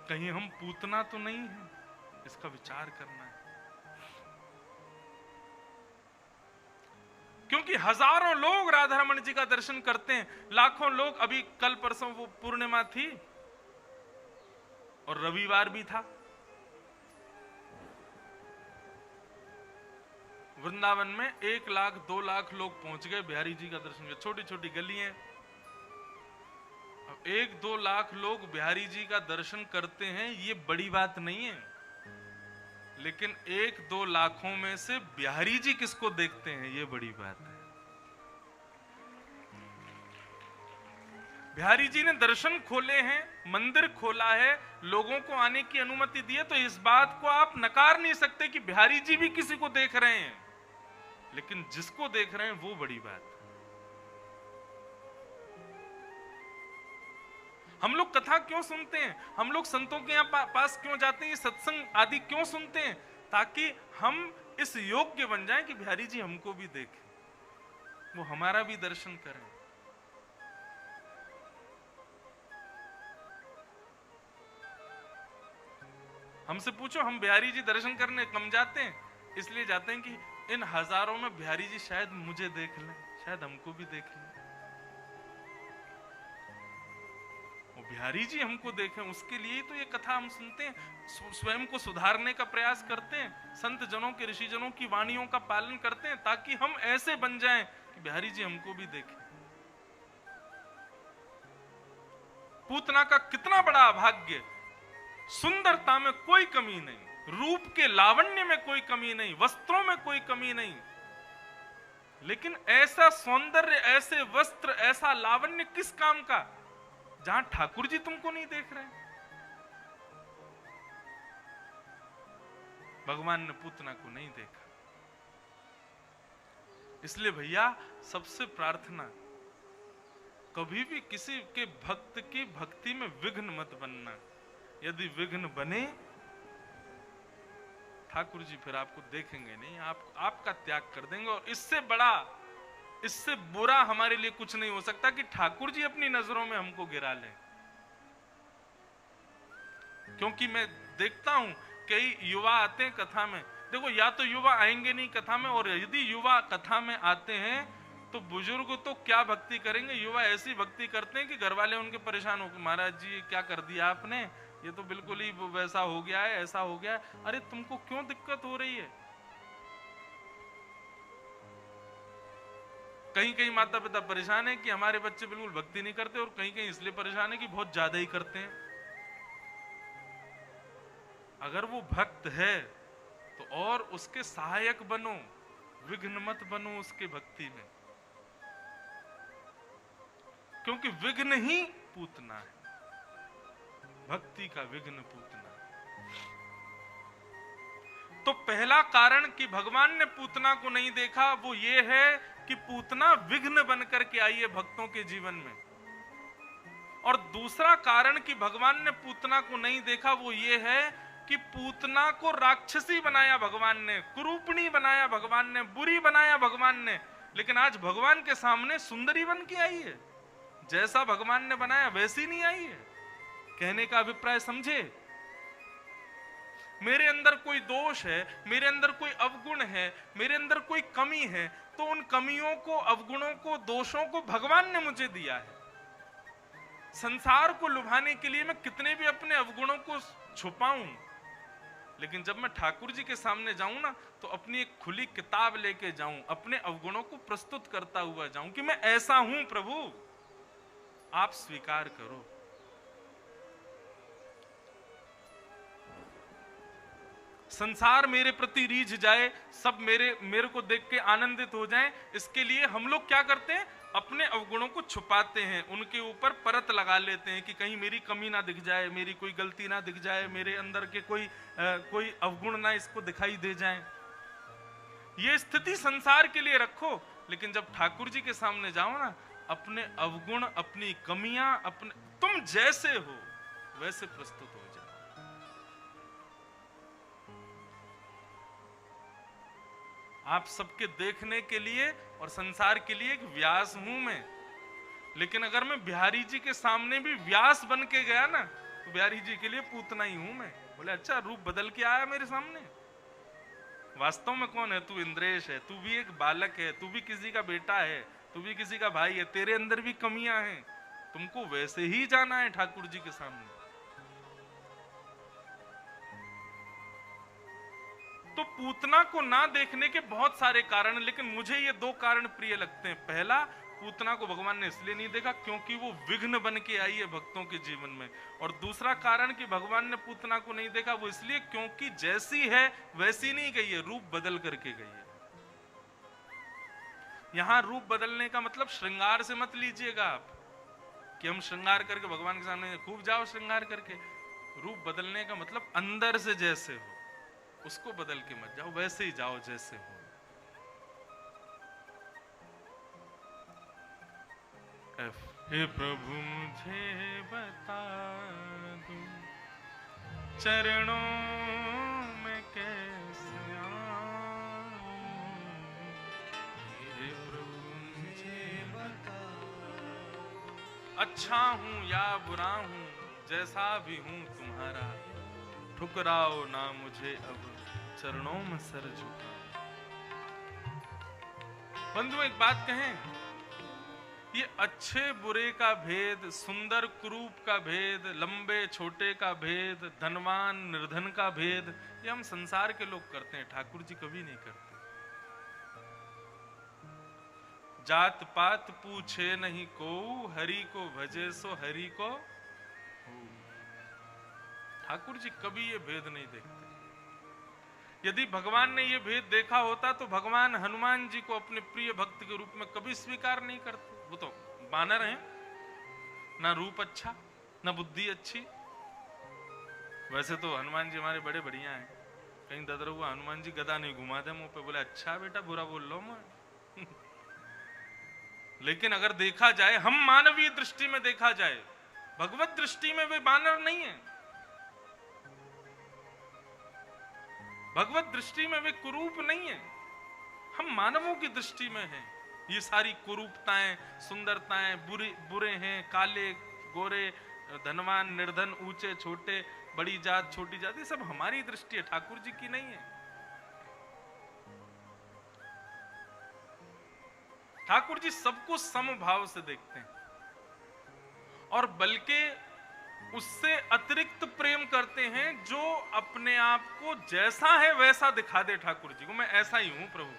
कहीं हम पूतना तो नहीं है, इसका विचार करना है। क्योंकि हजारों लोग राधा रमण जी का दर्शन करते हैं, लाखों लोग। अभी कल परसों वो पूर्णिमा थी और रविवार भी था। वृंदावन में 1 लाख 2 लाख लोग पहुंच गए बिहारी जी का दर्शन किया। छोटी छोटी गलियां, 1-2 लाख लोग बिहारी जी का दर्शन करते हैं, ये बड़ी बात नहीं है। लेकिन 1-2 लाखों में से बिहारी जी किसको देखते हैं, ये बड़ी बात है। बिहारी जी ने दर्शन खोले हैं, मंदिर खोला है, लोगों को आने की अनुमति दी है, तो इस बात को आप नकार नहीं सकते कि बिहारी जी भी किसी को देख रहे हैं। लेकिन जिसको देख रहे हैं वो बड़ी बात है। हम लोग कथा क्यों सुनते हैं, हम लोग संतों के यहाँ पास क्यों जाते हैं, सत्संग आदि क्यों सुनते हैं? ताकि हम इस योग्य बन जाएं कि बिहारी जी हमको भी देखें, वो हमारा भी दर्शन करें। हमसे पूछो, हम बिहारी जी दर्शन करने कम जाते हैं? इसलिए जाते हैं कि इन हजारों में बिहारी जी शायद मुझे देख लें, शायद हमको भी देख लें, बिहारी जी हमको देखें। उसके लिए तो ये कथा हम सुनते हैं, स्वयं को सुधारने का प्रयास करते हैं, संत जनों के ऋषि जनों की वाणियों का पालन करते हैं, ताकि हम ऐसे बन जाएं कि बिहारी जी हमको भी देखें। पूतना का कितना बड़ा अभाग्य, सुंदरता में कोई कमी नहीं, रूप के लावण्य में कोई कमी नहीं, वस्त्रों में कोई कमी नहीं, लेकिन ऐसा सौंदर्य, ऐसे वस्त्र, ऐसा लावण्य किस काम का, जहां ठाकुर जी तुमको नहीं देख रहे। भगवान ने पूतना को नहीं देखा। इसलिए भैया, सबसे प्रार्थना, कभी भी किसी के भक्त की भक्ति में विघ्न मत बनना। यदि विघ्न बने, ठाकुर जी फिर आपको देखेंगे नहीं, आपका त्याग कर देंगे। और इससे बड़ा, इससे बुरा हमारे लिए कुछ नहीं हो सकता कि ठाकुर जी अपनी नजरों में हमको गिरा लें। क्योंकि मैं देखता हूं कई युवा आते हैं कथा में, देखो या तो युवा आएंगे नहीं कथा में, और यदि युवा कथा में आते हैं तो बुजुर्ग तो क्या भक्ति करेंगे, युवा ऐसी भक्ति करते हैं कि घर वाले उनके परेशान हो, महाराज जी क्या कर दिया आपने, ये तो बिल्कुल ही वैसा हो गया है, ऐसा हो गया है। अरे तुमको क्यों दिक्कत हो रही है? कहीं कहीं माता पिता परेशान है कि हमारे बच्चे बिल्कुल भक्ति नहीं करते, और कहीं कहीं इसलिए परेशान है कि बहुत ज्यादा ही करते हैं। अगर वो भक्त है तो और उसके सहायक बनो, विघ्न मत बनो उसके भक्ति में, क्योंकि विघ्न ही पूतना है, भक्ति का विघ्न पूतना। तो पहला कारण कि भगवान ने पूतना को नहीं देखा वो ये है कि पूतना विघ्न बनकर के आई है भक्तों के जीवन में। और दूसरा कारण कि भगवान ने पूतना को नहीं देखा वो ये है कि पूतना को राक्षसी बनाया भगवान ने, कुरूपणी बनाया भगवान ने, बुरी बनाया भगवान ने, लेकिन आज भगवान के सामने सुंदरी बन के आई है। जैसा भगवान ने बनाया वैसी नहीं आई है। कहने का अभिप्राय समझे, मेरे अंदर कोई दोष है, मेरे अंदर कोई अवगुण है, मेरे अंदर कोई कमी है, तो उन कमियों को, अवगुणों को, दोषों को भगवान ने मुझे दिया है। संसार को लुभाने के लिए मैं कितने भी अपने अवगुणों को छुपाऊं, लेकिन जब मैं ठाकुर जी के सामने जाऊं ना, तो अपनी एक खुली किताब लेके जाऊं, अपने अवगुणों को प्रस्तुत करता हुआ जाऊं कि मैं ऐसा हूं प्रभु, आप स्वीकार करो। संसार मेरे प्रति रीझ जाए, सब मेरे को देख के आनंदित हो जाएं, इसके लिए हम लोग क्या करते हैं, अपने अवगुणों को छुपाते हैं, उनके ऊपर परत लगा लेते हैं कि कहीं मेरी कमी ना दिख जाए, मेरी कोई गलती ना दिख जाए, मेरे अंदर के कोई अवगुण ना इसको दिखाई दे जाए। ये स्थिति संसार के लिए रखो, लेकिन जब ठाकुर जी के सामने जाओ ना, अपने अवगुण, अपनी कमियां, अपने तुम जैसे हो वैसे प्रस्तुत हो जाए। आप सबके देखने के लिए और संसार के लिए एक व्यास हूं मैं, लेकिन अगर मैं बिहारी जी के सामने भी व्यास बन के गया ना, तो बिहारी जी के लिए पूतना ही हूं मैं। बोले अच्छा, रूप बदल के आया मेरे सामने, वास्तव में कौन है तू? इंद्रेश है, तू भी एक बालक है, तू भी किसी का बेटा है, तू भी किसी का भाई है, तेरे अंदर भी कमियां हैं, तुमको वैसे ही जाना है ठाकुर जी के सामने। तो पूतना को ना देखने के बहुत सारे कारण, लेकिन मुझे ये दो कारण प्रिय लगते हैं। पहला, पूतना को भगवान ने इसलिए नहीं देखा क्योंकि वो विघ्न बन के आई है भक्तों के जीवन में। और दूसरा कारण कि भगवान ने पूतना को नहीं देखा वो इसलिए क्योंकि जैसी है वैसी नहीं गई है, रूप बदल करके गई है। यहां रूप बदलने का मतलब श्रृंगार से मत लीजिएगा आप कि हम श्रृंगार करके भगवान के सामने खूब जाओ श्रृंगार करके। रूप बदलने का मतलब अंदर से जैसे हो उसको बदल के मत जाओ, वैसे ही जाओ जैसे हो। हे प्रभु मुझे बता दो चरणों में कैसे आऊं, हे प्रभु मुझे बता, अच्छा हूं या बुरा हूं, जैसा भी हूं तुम्हारा, ठुकराओ ना मुझे अब चरणों में सर झुका। बंधु एक बात कहें, ये अच्छे बुरे का भेद, सुंदर कुरूप का भेद, लंबे छोटे का भेद, धनवान निर्धन का भेद, ये हम संसार के लोग करते हैं, ठाकुर जी कभी नहीं करते। जात पात पूछे नहीं को, हरि को भजे सो हरि को। ठाकुर जी कभी ये भेद नहीं देखते। यदि भगवान ने ये भेद देखा होता तो भगवान हनुमान जी को अपने प्रिय भक्त के रूप में कभी स्वीकार नहीं करते। वो तो बानर हैं, ना रूप अच्छा ना बुद्धि अच्छी। वैसे तो हनुमान जी हमारे बड़े बढ़िया हैं, कहीं ददर हुआ हनुमान जी गदा नहीं घुमाते मुंह पे, बोले अच्छा बेटा बुरा बोल लो मैं। लेकिन अगर देखा जाए, हम मानवीय दृष्टि में देखा जाए, भगवत दृष्टि में वे बानर नहीं है। भगवत दृष्टि में वे कुरूप नहीं है, हम मानवों की दृष्टि में हैं। ये सारी कुरूपताएं, सुंदरताएं, बुरे हैं, काले गोरे, धनवान निर्धन, ऊंचे छोटे, बड़ी जात छोटी जात, ये सब हमारी दृष्टि है, ठाकुर जी की नहीं है। ठाकुर जी सबको समभाव से देखते हैं और बल्कि उससे अतिरिक्त प्रेम करते हैं, जो अपने आप को जैसा है वैसा दिखा दे ठाकुर जी को, मैं ऐसा ही हूं प्रभु।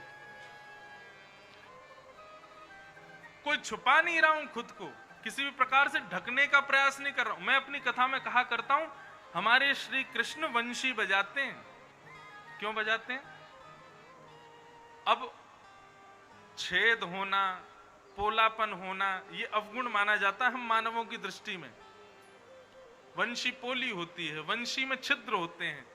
कोई छुपा नहीं रहा हूं खुद को, किसी भी प्रकार से ढकने का प्रयास नहीं कर रहा हूं। मैं अपनी कथा में कहा करता हूं, हमारे श्री कृष्ण वंशी बजाते हैं। क्यों बजाते हैं? अब छेद होना, पोलापन होना, ये अवगुण माना जाता है हम मानवों की दृष्टि में। वंशी पोली होती है, वंशी में छिद्र होते हैं।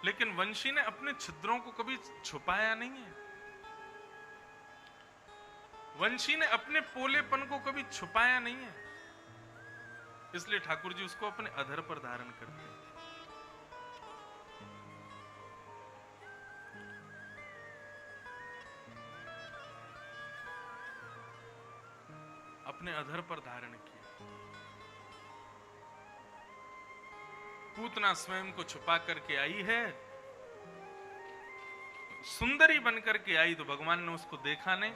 लेकिन वंशी ने अपने छिद्रों को कभी छुपाया नहीं है। वंशी ने अपने पोलेपन को कभी छुपाया नहीं है, इसलिए ठाकुर जी उसको अपने अधर पर धारण करते हैं। अपने अधर पर धारण किया। पूतना स्वयं को छुपा करके आई है, सुंदरी बनकर के आई तो भगवान ने उसको देखा नहीं।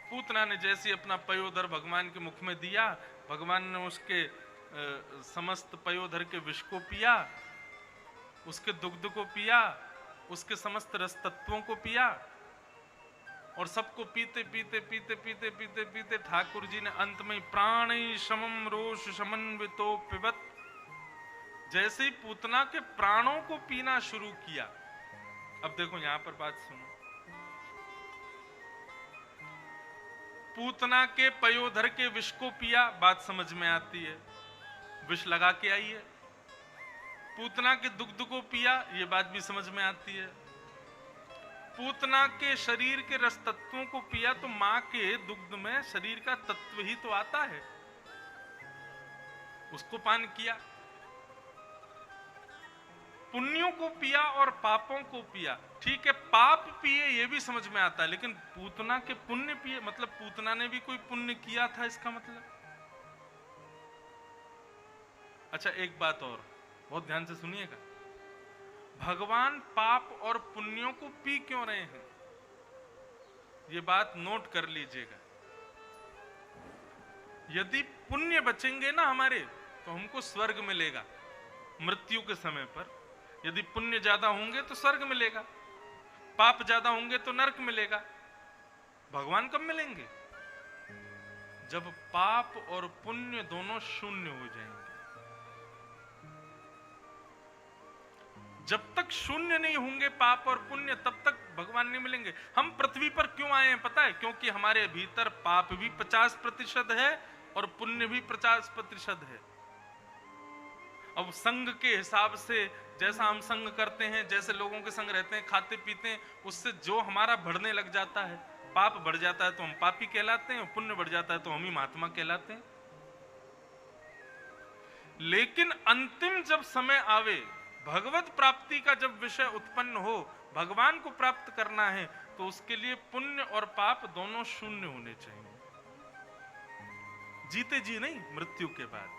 पूतना ने जैसे अपना पयोधर भगवान के मुख में दिया, भगवान ने उसके समस्त पयोधर के विष को पिया, उसके दुग्ध को पिया, उसके समस्त रस तत्वों को पिया, और सबको पीते पीते पीते पीते पीते पीते ठाकुर जी ने अंत में प्राण शमम रोष समन्वितो पिबत, जैसे ही पूतना के प्राणों को पीना शुरू किया। अब देखो यहां पर बात सुनो, पूतना के पयोधर के विष को पिया, बात समझ में आती है, विष लगा के आई है। पूतना के दुग्ध को पिया, ये बात भी समझ में आती है। पूतना के शरीर के रस तत्वों को पिया तो मां के दुग्ध में शरीर का तत्व ही तो आता है, उसको पान किया। पुण्यों को पिया और पापों को पिया। ठीक है, पाप पिए ये भी समझ में आता है, लेकिन पूतना के पुण्य पिए, मतलब पूतना ने भी कोई पुण्य किया था इसका मतलब। अच्छा एक बात और बहुत ध्यान से सुनिएगा, भगवान पाप और पुण्यों को पी क्यों रहे हैं, ये बात नोट कर लीजिएगा। यदि पुण्य बचेंगे ना हमारे तो हमको स्वर्ग मिलेगा मृत्यु के समय पर। यदि पुण्य ज्यादा होंगे तो स्वर्ग मिलेगा, पाप ज्यादा होंगे तो नरक मिलेगा। भगवान कब मिलेंगे? जब पाप और पुण्य दोनों शून्य हो जाएंगे। जब तक शून्य नहीं होंगे पाप और पुण्य, तब तक भगवान नहीं मिलेंगे। हम पृथ्वी पर क्यों आए हैं पता है? क्योंकि हमारे भीतर पाप भी 50% है और पुण्य भी 50% है। अब संग के हिसाब से जैसा हम संग करते हैं, जैसे लोगों के संग रहते हैं, खाते पीते हैं, उससे जो हमारा बढ़ने लग जाता है, पाप बढ़ जाता है तो हम पापी कहलाते हैं, पुण्य बढ़ जाता है तो हम ही महात्मा कहलाते हैं। लेकिन अंतिम जब समय आवे, भगवत प्राप्ति का जब विषय उत्पन्न हो, भगवान को प्राप्त करना है, तो उसके लिए पुण्य और पाप दोनों शून्य होने चाहिए, जीते जी नहीं, मृत्यु के बाद।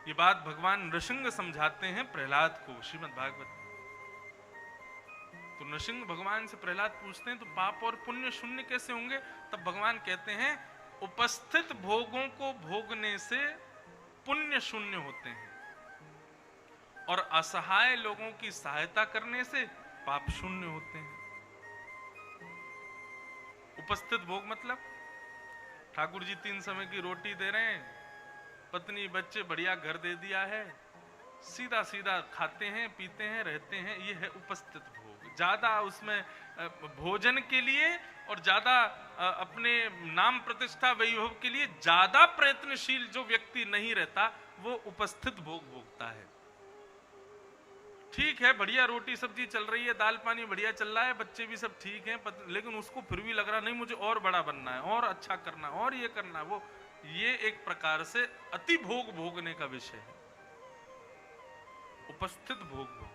ये बात भगवान नृसिंह समझाते हैं प्रहलाद को श्रीमद् भागवत। तो नृसिंह भगवान से प्रहलाद पूछते हैं तो पाप और पुण्य शून्य कैसे होंगे? तब भगवान कहते हैं उपस्थित भोगों को भोगने से पुण्य शून्य होते हैं और असहाय लोगों की सहायता करने से पाप शून्य होते हैं। उपस्थित भोग मतलब ठाकुर जी 3 समय की रोटी दे रहे हैं, पत्नी बच्चे बढ़िया घर दे दिया है, सीधा सीधा खाते हैं पीते हैं रहते हैं, ये है उपस्थित भोग। ज्यादा उसमें भोजन के लिए और ज्यादा अपने नाम प्रतिष्ठा वैभव के लिए ज्यादा प्रयत्नशील जो व्यक्ति नहीं रहता, वो उपस्थित भोग भोगता है। ठीक है, बढ़िया रोटी सब्जी चल रही है, दाल पानी बढ़िया चल रहा है, बच्चे भी सब ठीक हैं, लेकिन उसको फिर भी लग रहा नहीं मुझे और बड़ा बनना है, और अच्छा करना है, और ये करना है वो। ये एक प्रकार से अति भोग भोगने का विषय है, उपस्थित भोग भोग।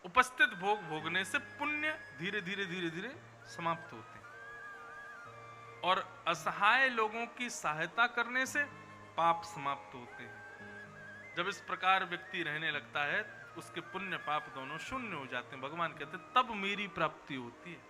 उपस्थित भोग भोगने से पुण्य धीरे धीरे धीरे धीरे समाप्त होते हैं, और असहाय लोगों की सहायता करने से पाप समाप्त होते हैं। जब इस प्रकार व्यक्ति रहने लगता है, उसके पुण्य पाप दोनों शून्य हो जाते हैं। भगवान कहते हैं तब मेरी प्राप्ति होती है।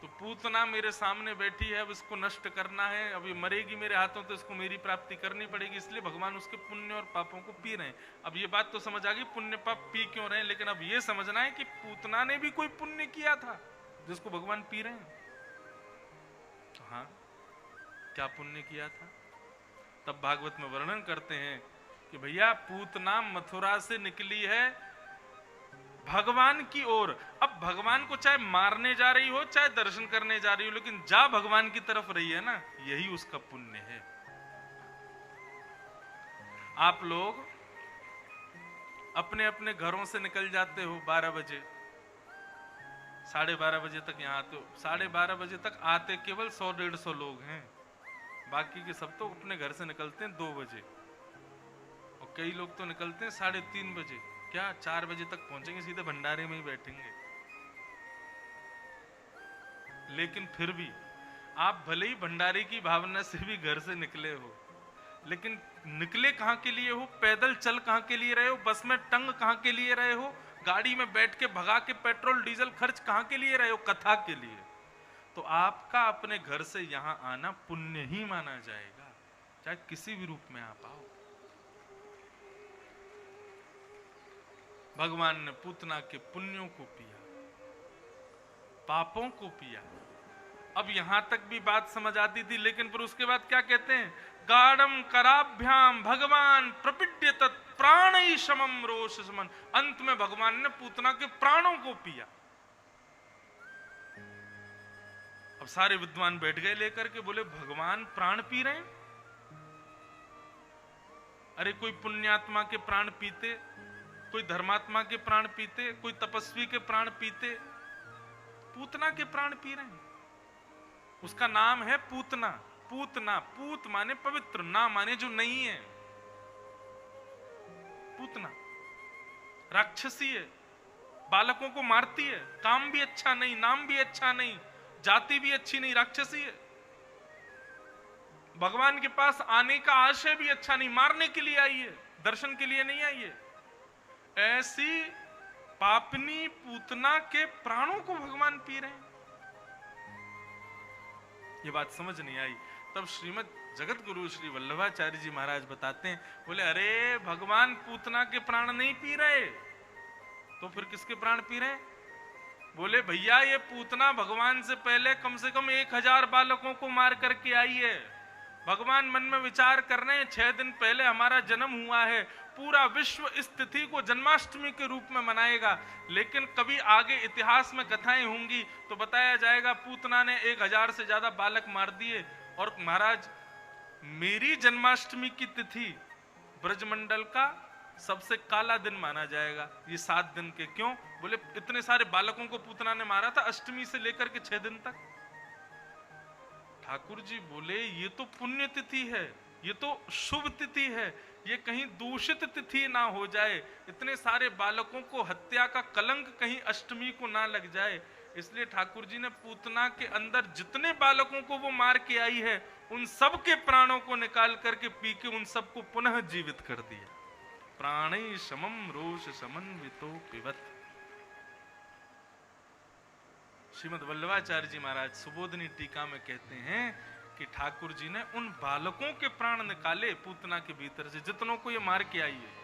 तो पूतना मेरे सामने बैठी है, अब इसको नष्ट करना है, अभी मरेगी मेरे हाथों, तो इसको मेरी प्राप्ति करनी पड़ेगी, इसलिए भगवान उसके पुण्य और पापों को पी रहे हैं। अब ये बात तो समझ आ गई पुण्य पाप पी क्यों रहे हैं, लेकिन अब ये समझना है कि पूतना ने भी कोई पुण्य किया था जिसको भगवान पी रहे हैं। तो हाँ, क्या पुण्य किया था? तब भागवत में वर्णन करते हैं कि भैया पूतना मथुरा से निकली है भगवान की ओर। अब भगवान को चाहे मारने जा रही हो चाहे दर्शन करने जा रही हो, लेकिन जा भगवान की तरफ रही है ना, यही उसका पुण्य है। आप लोग अपने अपने घरों से निकल जाते हो 12 बजे, 12:30 बजे तक यहाँ आते हो, 12:30 बजे तक आते केवल 100-150 लोग हैं, बाकी के सब तो अपने घर से निकलते हैं 2 बजे, और कई लोग तो निकलते हैं 3:30 बजे। क्या 4 बजे तक पहुंचेंगे, सीधे भंडारे में ही बैठेंगे। लेकिन फिर भी आप भले ही भंडारे की भावना से भी घर से निकले हो, लेकिन निकले कहां के लिए हो? पैदल चल कहां के लिए रहे हो? बस में टंग कहां के लिए रहे हो? गाड़ी में बैठ के भगा के पेट्रोल डीजल खर्च कहां के लिए रहे हो? कथा के लिए। तो आपका अपने घर से यहां आना पुण्य ही माना जाएगा, चाहे किसी भी रूप में आप आओ। भगवान ने पूतना के पुण्यों को पिया, पापों को पिया। अब यहां तक भी बात समझ आती थी, लेकिन फिर उसके बाद क्या कहते हैं? गाढ़म कराभ्याम भगवान प्रपिड्य तत् प्राण समम रोष समन। अंत में भगवान ने पूतना के प्राणों को पिया। अब सारे विद्वान बैठ गए लेकर के, बोले भगवान प्राण पी रहे हैं? अरे कोई पुण्यात्मा के प्राण पीते, कोई धर्मात्मा के प्राण पीते, कोई तपस्वी के प्राण पीते, पूतना के प्राण पी रहे हैं। उसका नाम है पूतना। पूतना, पूत माने पवित्र, ना माने जो नहीं है। पूतना राक्षसी है, बालकों को मारती है, काम भी अच्छा नहीं, नाम भी अच्छा नहीं, जाति भी अच्छी नहीं, राक्षसी है। भगवान के पास आने का आशय भी अच्छा नहीं, मारने के लिए आई है, दर्शन के लिए नहीं आई है। ऐसी पापनी पूतना के प्राणों को भगवान पी रहे हैं। ये बात समझ नहीं आई। तब श्रीमद जगत गुरु श्री वल्लभाचार्य जी महाराज बताते हैं, बोले अरे भगवान पूतना के प्राण नहीं पी रहे, तो फिर किसके प्राण पी रहे? बोले भैया ये पूतना भगवान से पहले कम से कम 1000 बालकों को मार करके आई है। भगवान मन में विचार कर रहे हैं 6 दिन पहले हमारा जन्म हुआ है, पूरा विश्व इस तिथि को जन्माष्टमी के रूप में मनाएगा, लेकिन कभी आगे इतिहास में कथाएं होंगी तो बताया जाएगा पूतना ने 1000 से ज्यादा बालक मार दिए। और महाराज मेरी जन्माष्टमी की तिथि ब्रजमंडल का सबसे काला दिन माना जाएगा, ये 7 दिन के। क्यों? बोले इतने सारे बालकों को पूतना ने मारा था अष्टमी से लेकर के 6 दिन तक। ठाकुर जी बोले ये तो पुण्य तिथि है, ये तो शुभ तिथि है, ये कहीं दूषित तिथि ना हो जाए, इतने सारे बालकों को हत्या का कलंक कहीं अष्टमी को ना लग जाए। इसलिए ठाकुर जी ने पूतना के अंदर जितने बालकों को वो मार के आई है उन सब के प्राणों को निकाल करके पी के उन सबको पुनः जीवित कर दिया। प्राणे समम रोष समन्वितो पिबत। श्रीमद वल्लभाचार्य जी महाराज सुबोधनी टीका में कहते हैं कि ठाकुर जी ने उन बालकों के प्राण निकाले पूतना के भीतर से जितनों को ये मार के आई है,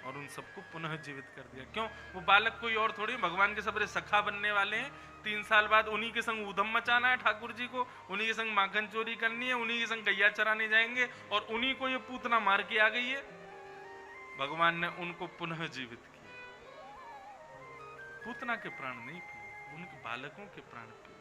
और उन सबको पुनः जीवित कर दिया। क्यों? वो बालक कोई और थोड़ी भगवान के सबरे सखा बनने वाले हैं। 3 साल बाद उन्हीं के संग ऊधम मचाना है ठाकुर जी को, उन्हीं के संग माखन चोरी करनी है, उन्हीं के संग गैया चराने जाएंगे, और उन्हीं को ये पूतना मार के आ गई है। भगवान ने उनको पुनः जीवित किया। पूतना के प्राण नहीं पिए, उनके बालकों के प्राण पिए।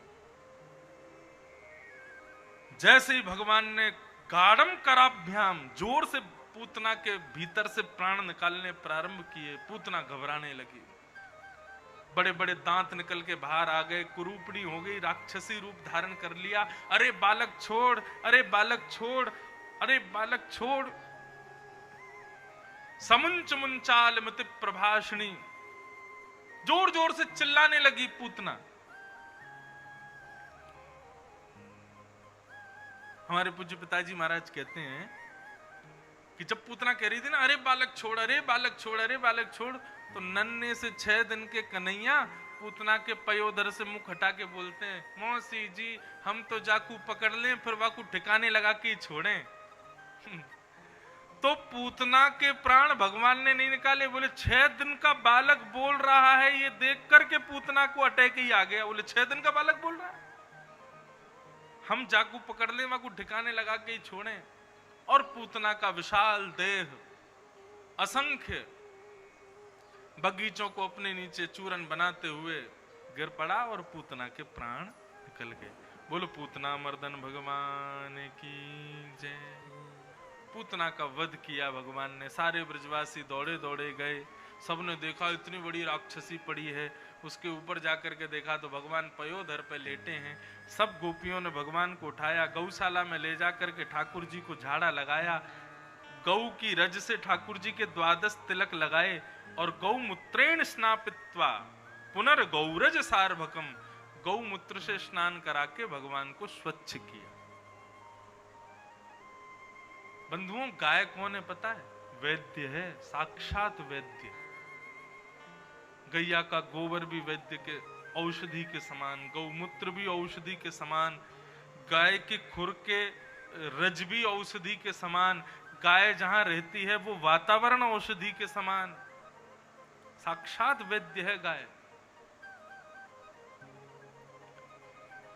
जैसे ही भगवान ने गाढ़म कराभ्याम, जोर से पूतना के भीतर से प्राण निकालने प्रारंभ किए। पूतना घबराने लगी, बड़े बड़े दांत निकल के बाहर आ गए, कुरूपणी हो गई, राक्षसी रूप धारण कर लिया। अरे बालक छोड़, अरे बालक छोड़, अरे बालक छोड़। समुंच मुंचाल मति प्रभाषणी, जोर जोर से चिल्लाने लगी पूतना। हमारे पूज्य पिताजी महाराज कहते हैं कि जब पूतना कह रही थी ना, अरे बालक छोड़, अरे बालक छोड़, अरे बालक छोड़, तो नन्हे से 6 दिन के कन्हैया पूतना के पयोधर से मुख हटा के बोलते हैं, मौसी जी हम तो जाकू पकड़ लें, फिर वाकू ठिकाने लगा के छोड़ें। तो पूतना के प्राण भगवान ने नहीं निकाले, बोले 6 दिन का बालक बोल रहा है, ये देख करके पूतना को अटैक ही आ गया। बोले 6 दिन का बालक बोल रहा है, हम जाकू पकड़ लें, वाकू ठिकाने लगा के ही छोड़ें। और पूतना का विशाल देह असंख्य बगीचों को अपने नीचे चूरन बनाते हुए गिर पड़ा और पूतना के प्राण निकल गए। बोलो पूतना मर्दन भगवान की जय। पूतना का वध किया भगवान ने। सारे ब्रजवासी दौड़े दौड़े गए, सबने देखा इतनी बड़ी राक्षसी पड़ी है। उसके ऊपर जाकर के देखा तो भगवान पयोधर पे लेटे हैं। सब गोपियों ने भगवान को उठाया, गौशाला में ले जाकर के ठाकुर जी को झाड़ा लगाया, गौ की रज से ठाकुर जी के 12 तिलक लगाए और गौमूत्रेण स्नापित्वा पुनर्गौरज सार्वकम, गौमूत्र से स्नान करा के भगवान को स्वच्छ किया। बंधुओं, गाय कौन है पता है? वैद्य है, साक्षात वैद्य। गैया का गोबर भी वैद्य के औषधि के समान, गौमूत्र भी औषधि के समान, गाय के खुर के रज भी औषधि के समान, गाय जहां रहती है वो वातावरण औषधि के समान। साक्षात वैद्य है गाय।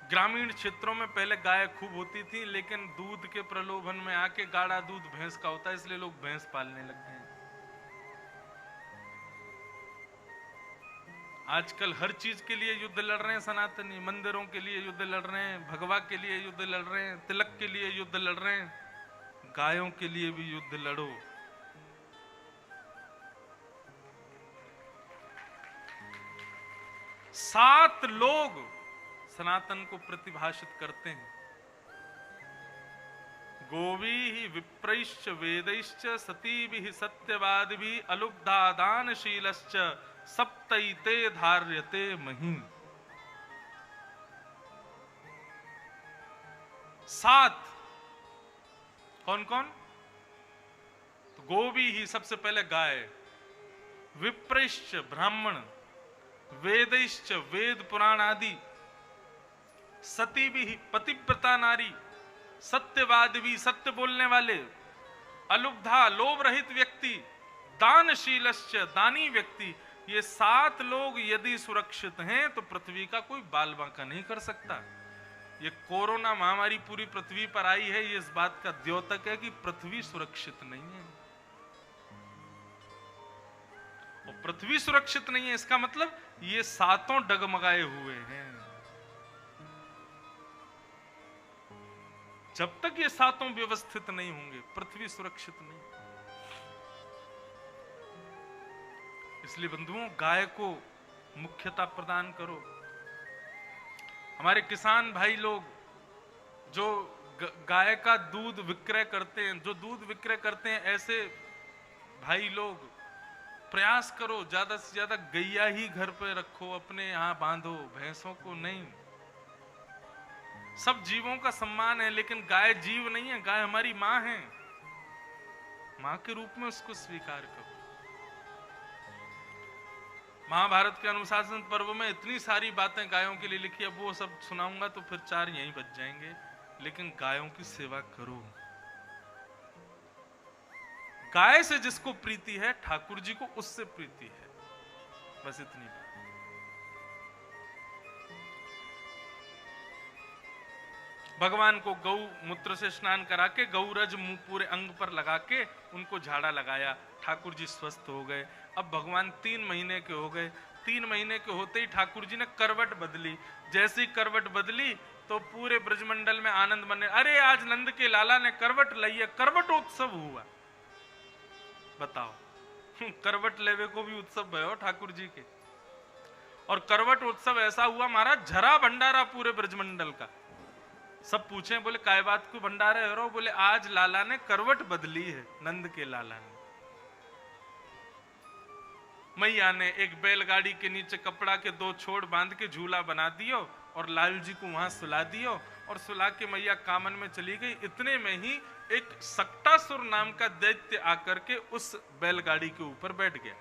ग्रामीण क्षेत्रों में पहले गाय खूब होती थी, लेकिन दूध के प्रलोभन में आके गाढ़ा दूध भैंस का होता है, इसलिए लोग भैंस पालने लग गए हैं। आजकल हर चीज के लिए युद्ध लड़ रहे हैं सनातनी, मंदिरों के लिए युद्ध लड़ रहे हैं, भगवा के लिए युद्ध लड़ रहे हैं, तिलक के लिए युद्ध लड़ रहे हैं। गायों के लिए भी युद्ध लड़ो। सात लोग सनातन को प्रतिभाषित करते हैं। गोवी ही विप्रैश्च वेदैश्च सतीभिः सत्यवादिभिः अलुब्धा दानशीलश्च सप्तैते धार्यते मही। 7 कौन कौन? तो गोवी ही सबसे पहले गाय, विप्रैश्च ब्राह्मण, वेदैश्च वेद पुराण आदि, सती भी पतिव्रता नारी, सत्यवादी भी सत्य बोलने वाले, अलुब्धा लोभ रहित व्यक्ति, दानशीलश्च दानी व्यक्ति। ये 7 लोग यदि सुरक्षित हैं तो पृथ्वी का कोई बाल बांका नहीं कर सकता। ये कोरोना महामारी पूरी पृथ्वी पर आई है, ये इस बात का द्योतक है कि पृथ्वी सुरक्षित नहीं है। और पृथ्वी सुरक्षित नहीं है इसका मतलब ये 7 डगमगाए हुए हैं। जब तक ये 7 व्यवस्थित नहीं होंगे पृथ्वी सुरक्षित नहीं। इसलिए बंधुओं, गाय को मुख्यता प्रदान करो। हमारे किसान भाई लोग जो गाय का दूध विक्रय करते हैं, जो दूध विक्रय करते हैं, ऐसे भाई लोग प्रयास करो ज्यादा से ज्यादा गैया ही घर पे रखो, अपने यहां बांधो, भैंसों को नहीं। सब जीवों का सम्मान है, लेकिन गाय जीव नहीं है, गाय हमारी मां है। मां के रूप में उसको स्वीकार करो। महाभारत के अनुशासन पर्व में इतनी सारी बातें गायों के लिए लिखी है, वो सब सुनाऊंगा तो फिर 4 यहीं बच जाएंगे। लेकिन गायों की सेवा करो। गाय से जिसको प्रीति है, ठाकुर जी को उससे प्रीति है। बस इतनी बात। भगवान को गौ मूत्र से स्नान करा के गौरज मुंह पूरे अंग पर लगा के उनको झाड़ा लगाया, ठाकुर जी स्वस्थ हो गए। अब भगवान 3 महीने के हो गए। 3 महीने के होते ही ठाकुर जी ने करवट बदली। जैसी करवट बदली तो पूरे ब्रजमंडल में आनंद बने, अरे आज नंद के लाला ने करवट लाई है, करवटोत्सव हुआ। बताओ, करवट लेवे को भी उत्सव भयो ठाकुर जी के। और करवट उत्सव ऐसा हुआ महाराज, झरा भंडारा पूरे ब्रजमंडल का। सब पूछे, बोले काय बात को भंडारा है रो? बोले आज लाला ने करवट बदली है, नंद के लाला ने। मैया ने एक बैलगाड़ी के नीचे कपड़ा के 2 छोड़ बांध के झूला बना दियो और लाल जी को वहां सुला दियो और सुला के मैया कामन में चली गई। इतने में ही एक सक्टासुर नाम का दैत्य आकर के उस बैलगाड़ी के ऊपर बैठ गया।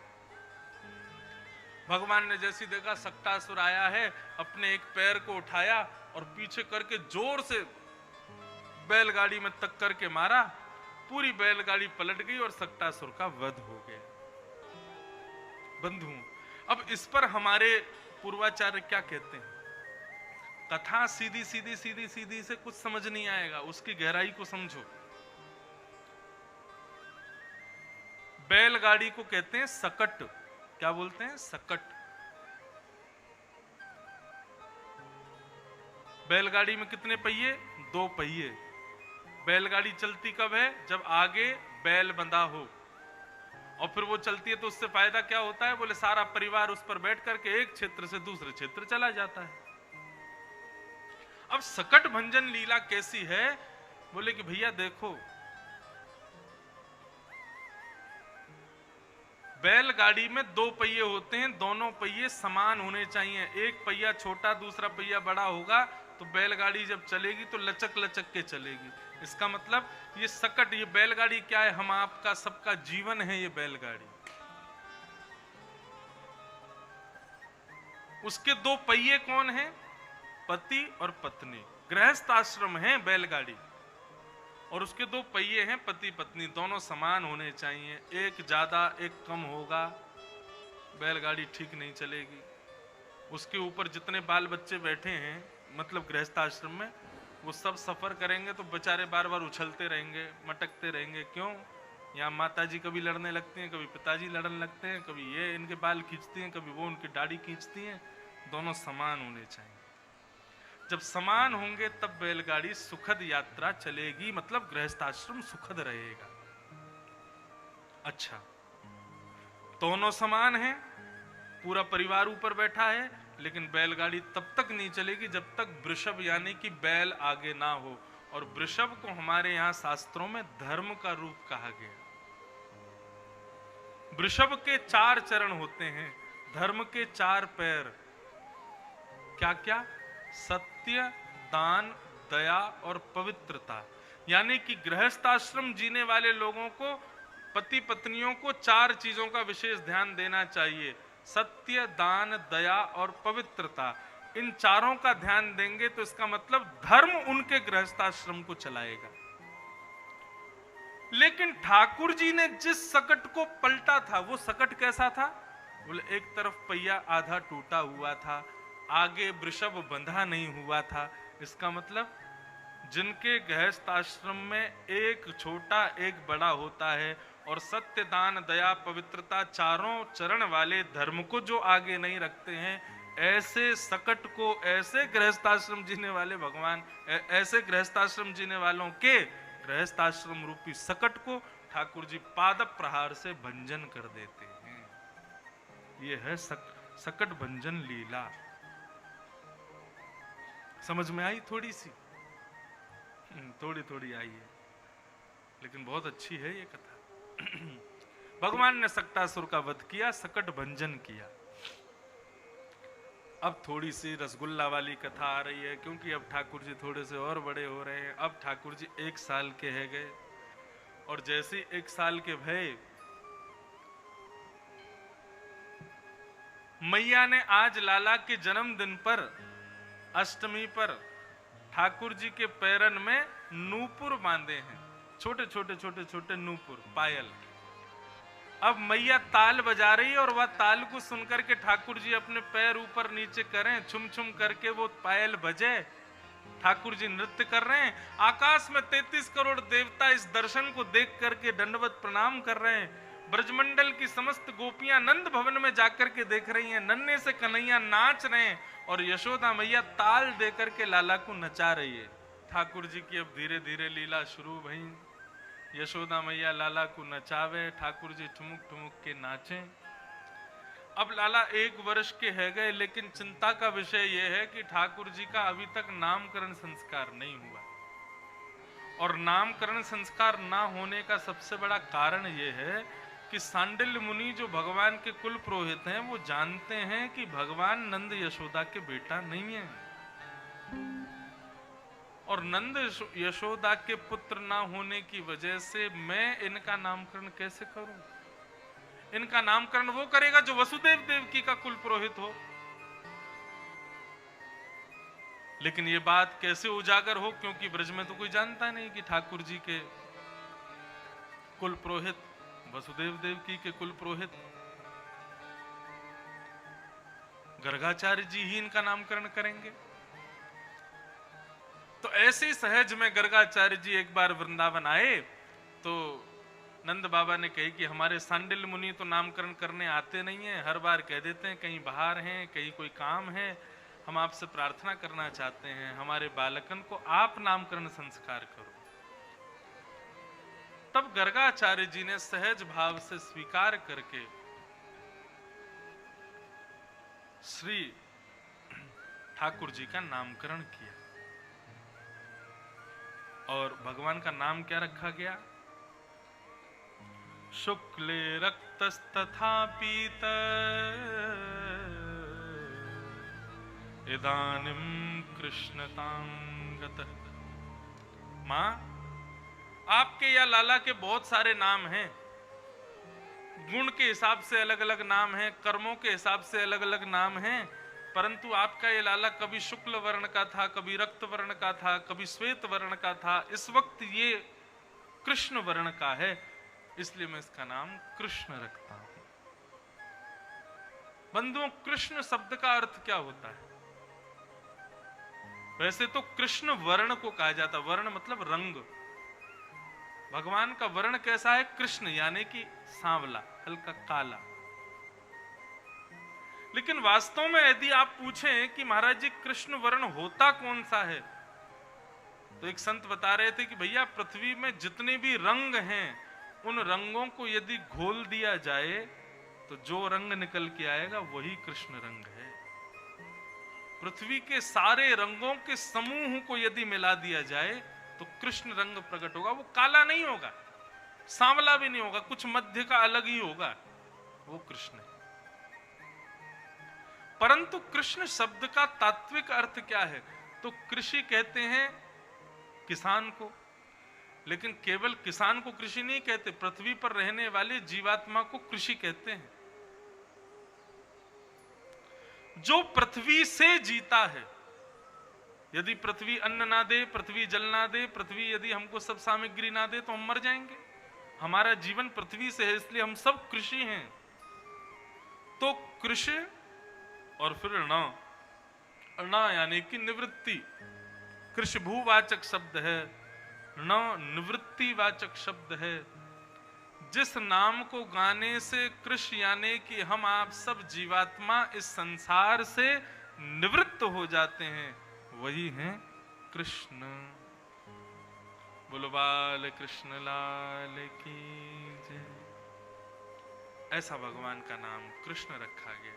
भगवान ने जैसी देखा सक्टासुर आया है, अपने एक पैर को उठाया और पीछे करके जोर से बैलगाड़ी में तक करके मारा। पूरी बैलगाड़ी पलट गई और सक्टासुर का वध हो गया। बंधुओं, अब इस पर हमारे पूर्वाचार्य क्या कहते हैं? कथा सीधी सीधी सीधी सीधी से कुछ समझ नहीं आएगा, उसकी गहराई को समझो। बैलगाड़ी को कहते हैं सकट। क्या बोलते हैं? सकट। बैलगाड़ी में कितने पहिए? 2 पहिए। बैलगाड़ी चलती कब है? जब आगे बैल बंधा हो, और फिर वो चलती है तो उससे फायदा क्या होता है? बोले सारा परिवार उस पर बैठ करके एक क्षेत्र से दूसरे क्षेत्र चला जाता है। अब सकट भंजन लीला कैसी है? बोले कि भैया देखो, बैलगाड़ी में 2 पहिए होते हैं, दोनों पहिए समान होने चाहिए। एक पहिया छोटा दूसरा पहिया बड़ा होगा तो बैलगाड़ी जब चलेगी तो लचक लचक के चलेगी। इसका मतलब ये सकट, ये बैलगाड़ी क्या है? हम आपका सबका जीवन है ये बैलगाड़ी। उसके 2 पहिए कौन हैं? पति और पत्नी। गृहस्थ आश्रम है बैलगाड़ी, और उसके 2 पहिए हैं पति पत्नी, दोनों समान होने चाहिए। एक ज्यादा एक कम होगा, बैलगाड़ी ठीक नहीं चलेगी। उसके ऊपर जितने बाल बच्चे बैठे हैं, मतलब गृहस्थ आश्रम में, वो सब सफर करेंगे तो बेचारे बार बार उछलते रहेंगे, मटकते रहेंगे। क्यों? यहाँ माताजी कभी लड़ने लगती हैं, कभी पिताजी लड़ने लगते हैं, कभी ये इनके बाल खींचती हैं, कभी वो उनकी दाढ़ी खींचती हैं। दोनों समान होने चाहिए। जब समान होंगे तब बैलगाड़ी सुखद यात्रा चलेगी, मतलब गृहस्थ आश्रम सुखद रहेगा। अच्छा, दोनों समान हैं, पूरा परिवार ऊपर बैठा है, लेकिन बैलगाड़ी तब तक नहीं चलेगी जब तक वृषभ यानी कि बैल आगे ना हो। और वृषभ को हमारे यहाँ शास्त्रों में धर्म का रूप कहा गया। वृषभ के 4 चरण होते हैं, धर्म के 4 पैर। क्या क्या? सत्य, दान, दया और पवित्रता। यानी कि गृहस्थ आश्रम जीने वाले लोगों को, पति पत्नियों को 4 चीजों का विशेष ध्यान देना चाहिए। सत्य, दान, दया और पवित्रता। इन 4 का ध्यान देंगे तो इसका मतलब धर्म उनके गृहस्थाश्रम को चलाएगा। लेकिन ठाकुर जी ने जिस सकट को पलटा था, वो सकट कैसा था? बोले एक तरफ पहिया आधा टूटा हुआ था, आगे वृषभ बंधा नहीं हुआ था। इसका मतलब जिनके गृहस्थ आश्रम में एक छोटा एक बड़ा होता है, और सत्य, दान, दया, पवित्रता 4 चरण वाले धर्म को जो आगे नहीं रखते हैं, ऐसे सकट को, ऐसे गृहस्थाश्रम जीने वाले भगवान, ऐसे गृहस्थाश्रम जीने वालों के गृहस्थाश्रम रूपी सकट को ठाकुर जी पाद प्रहार से भंजन कर देते हैं। ये है सकट भंजन लीला। समझ में आई? थोड़ी सी, थोड़ी थोड़ी आई है, लेकिन बहुत अच्छी है ये कथा। भगवान ने सक्टासुर का वध किया, सकट भंजन किया। अब थोड़ी सी रसगुल्ला वाली कथा आ रही है, क्योंकि अब ठाकुर जी थोड़े से और बड़े हो रहे हैं। अब ठाकुर जी 1 साल के है गए, और जैसे 1 साल के भय, मैया ने आज लाला के जन्मदिन पर, अष्टमी पर, ठाकुर जी के पैरन में नूपुर बांधे हैं, छोटे छोटे छोटे छोटे नूपुर, पायल। अब मैया ताल बजा रही है, और वह ताल को सुनकर के ठाकुर जी अपने पैर ऊपर नीचे करें, छुम छुम करके वो पायल बजे, ठाकुर जी नृत्य कर रहे हैं। आकाश में 33 करोड़ देवता इस दर्शन को देख करके दंडवत प्रणाम कर रहे हैं। ब्रजमंडल की समस्त गोपियां नंद भवन में जाकर के देख रही हैं, नन्हे से कन्हैया नाच रहे हैं और यशोदा मैया ताल देकर के लाला को नचा रही है। ठाकुर जी की अब धीरे धीरे लीला शुरू भई। यशोदा मैया लाला को नचावे, ठाकुर जी ठुमुक ठुमुक के नाचे। अब लाला 1 वर्ष के है गए, लेकिन चिंता का विषय यह है कि ठाकुर जी का अभी तक नामकरण संस्कार नहीं हुआ। और नामकरण संस्कार ना होने का सबसे बड़ा कारण यह है कि सांडिल्य मुनि जो भगवान के कुल पुरोहित हैं, वो जानते हैं कि भगवान नंद यशोदा के बेटा नहीं है, और नंद यशोदा के पुत्र ना होने की वजह से मैं इनका नामकरण कैसे करूं? इनका नामकरण वो करेगा जो वसुदेव देवकी का कुल पुरोहित हो। लेकिन ये बात कैसे उजागर हो, क्योंकि ब्रज में तो कोई जानता नहीं कि ठाकुर जी के कुल पुरोहित वसुदेव देवकी के कुल पुरोहित गर्गाचार्य जी ही इनका नामकरण करेंगे। तो ऐसे सहज में गर्गाचार्य जी एक बार वृंदावन आए तो नंद बाबा ने कही कि हमारे सांडिल्य मुनि तो नामकरण करने आते नहीं हैं, हर बार कह देते हैं कहीं बाहर हैं, कहीं कोई काम है, हम आपसे प्रार्थना करना चाहते हैं, हमारे बालकन को आप नामकरण संस्कार करो। तब गर्गाचार्य जी ने सहज भाव से स्वीकार करके श्री ठाकुर जी का नामकरण किया। और भगवान का नाम क्या रखा गया? शुक्ले रक्तस्तथा पीत इदानीं कृष्णतां गतः। मां, आपके या लाला के बहुत सारे नाम हैं, गुण के हिसाब से अलग अलग नाम हैं, कर्मों के हिसाब से अलग अलग नाम हैं, परंतु आपका ये लाला कभी शुक्ल वर्ण का था, कभी रक्त वर्ण का था, कभी श्वेत वर्ण का था, इस वक्त ये कृष्ण वर्ण का है, इसलिए मैं इसका नाम कृष्ण रखता हूं। बंधुओं, कृष्ण शब्द का अर्थ क्या होता है? वैसे तो कृष्ण वर्ण को कहा जाता, वर्ण मतलब रंग। भगवान का वर्ण कैसा है? कृष्ण, यानी कि सांवला, हल्का काला। लेकिन वास्तव में यदि आप पूछें कि महाराज जी कृष्ण वर्ण होता कौन सा है, तो एक संत बता रहे थे कि भैया पृथ्वी में जितने भी रंग हैं, उन रंगों को यदि घोल दिया जाए तो जो रंग निकल के आएगा वही कृष्ण रंग है। पृथ्वी के सारे रंगों के समूह को यदि मिला दिया जाए तो कृष्ण रंग प्रकट होगा। वो काला नहीं होगा, सांवला भी नहीं होगा, कुछ मध्य का अलग ही होगा, वो कृष्ण है। परंतु कृष्ण शब्द का तात्विक अर्थ क्या है? तो कृषि कहते हैं किसान को, लेकिन केवल किसान को कृषि नहीं कहते, पृथ्वी पर रहने वाले जीवात्मा को कृषि कहते हैं। जो पृथ्वी से जीता है। यदि पृथ्वी अन्न ना दे, पृथ्वी जल ना दे, पृथ्वी यदि हमको सब सामग्री ना दे तो हम मर जाएंगे। हमारा जीवन पृथ्वी से है, इसलिए हम सब कृषि हैं। तो कृषि और फिर न यानी कि निवृत्ति। कृषि भूवाचक शब्द है, न निवृत्तिवाचक शब्द है। जिस नाम को गाने से कृष्ण यानी कि हम आप सब जीवात्मा इस संसार से निवृत्त हो जाते हैं, वही हैं कृष्ण। बोलो बाल कृष्ण लाल की जय। ऐसा भगवान का नाम कृष्ण रखा गया।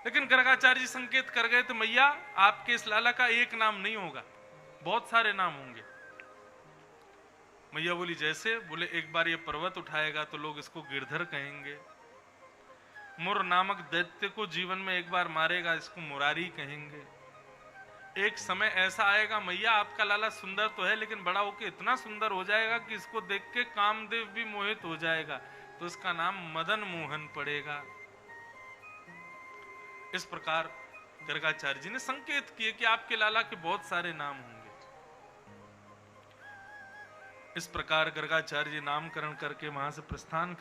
लेकिन गर्गाचार्य जी संकेत कर गए, तो मैया आपके इस लाला का एक नाम नहीं होगा, बहुत सारे नाम होंगे। मैया बोली जैसे? बोले एक बार ये पर्वत उठाएगा तो लोग इसको गिरधर कहेंगे, मुर नामक दैत्य को जीवन में एक बार मारेगा, इसको मुरारी कहेंगे। एक समय ऐसा आएगा मैया आपका लाला सुंदर तो है, लेकिन बड़ा होके इतना सुंदर हो जाएगा कि इसको देख के कामदेव भी मोहित हो जाएगा, तो इसका नाम मदन मोहन पड़ेगा। इस प्रकार गर्गाचार्य जी ने संकेत किए कि आपके लाला के बहुत सारे नाम होंगे। इस प्रकार गर्गाचार्य जी नामकरण करके वहां से प्रस्थान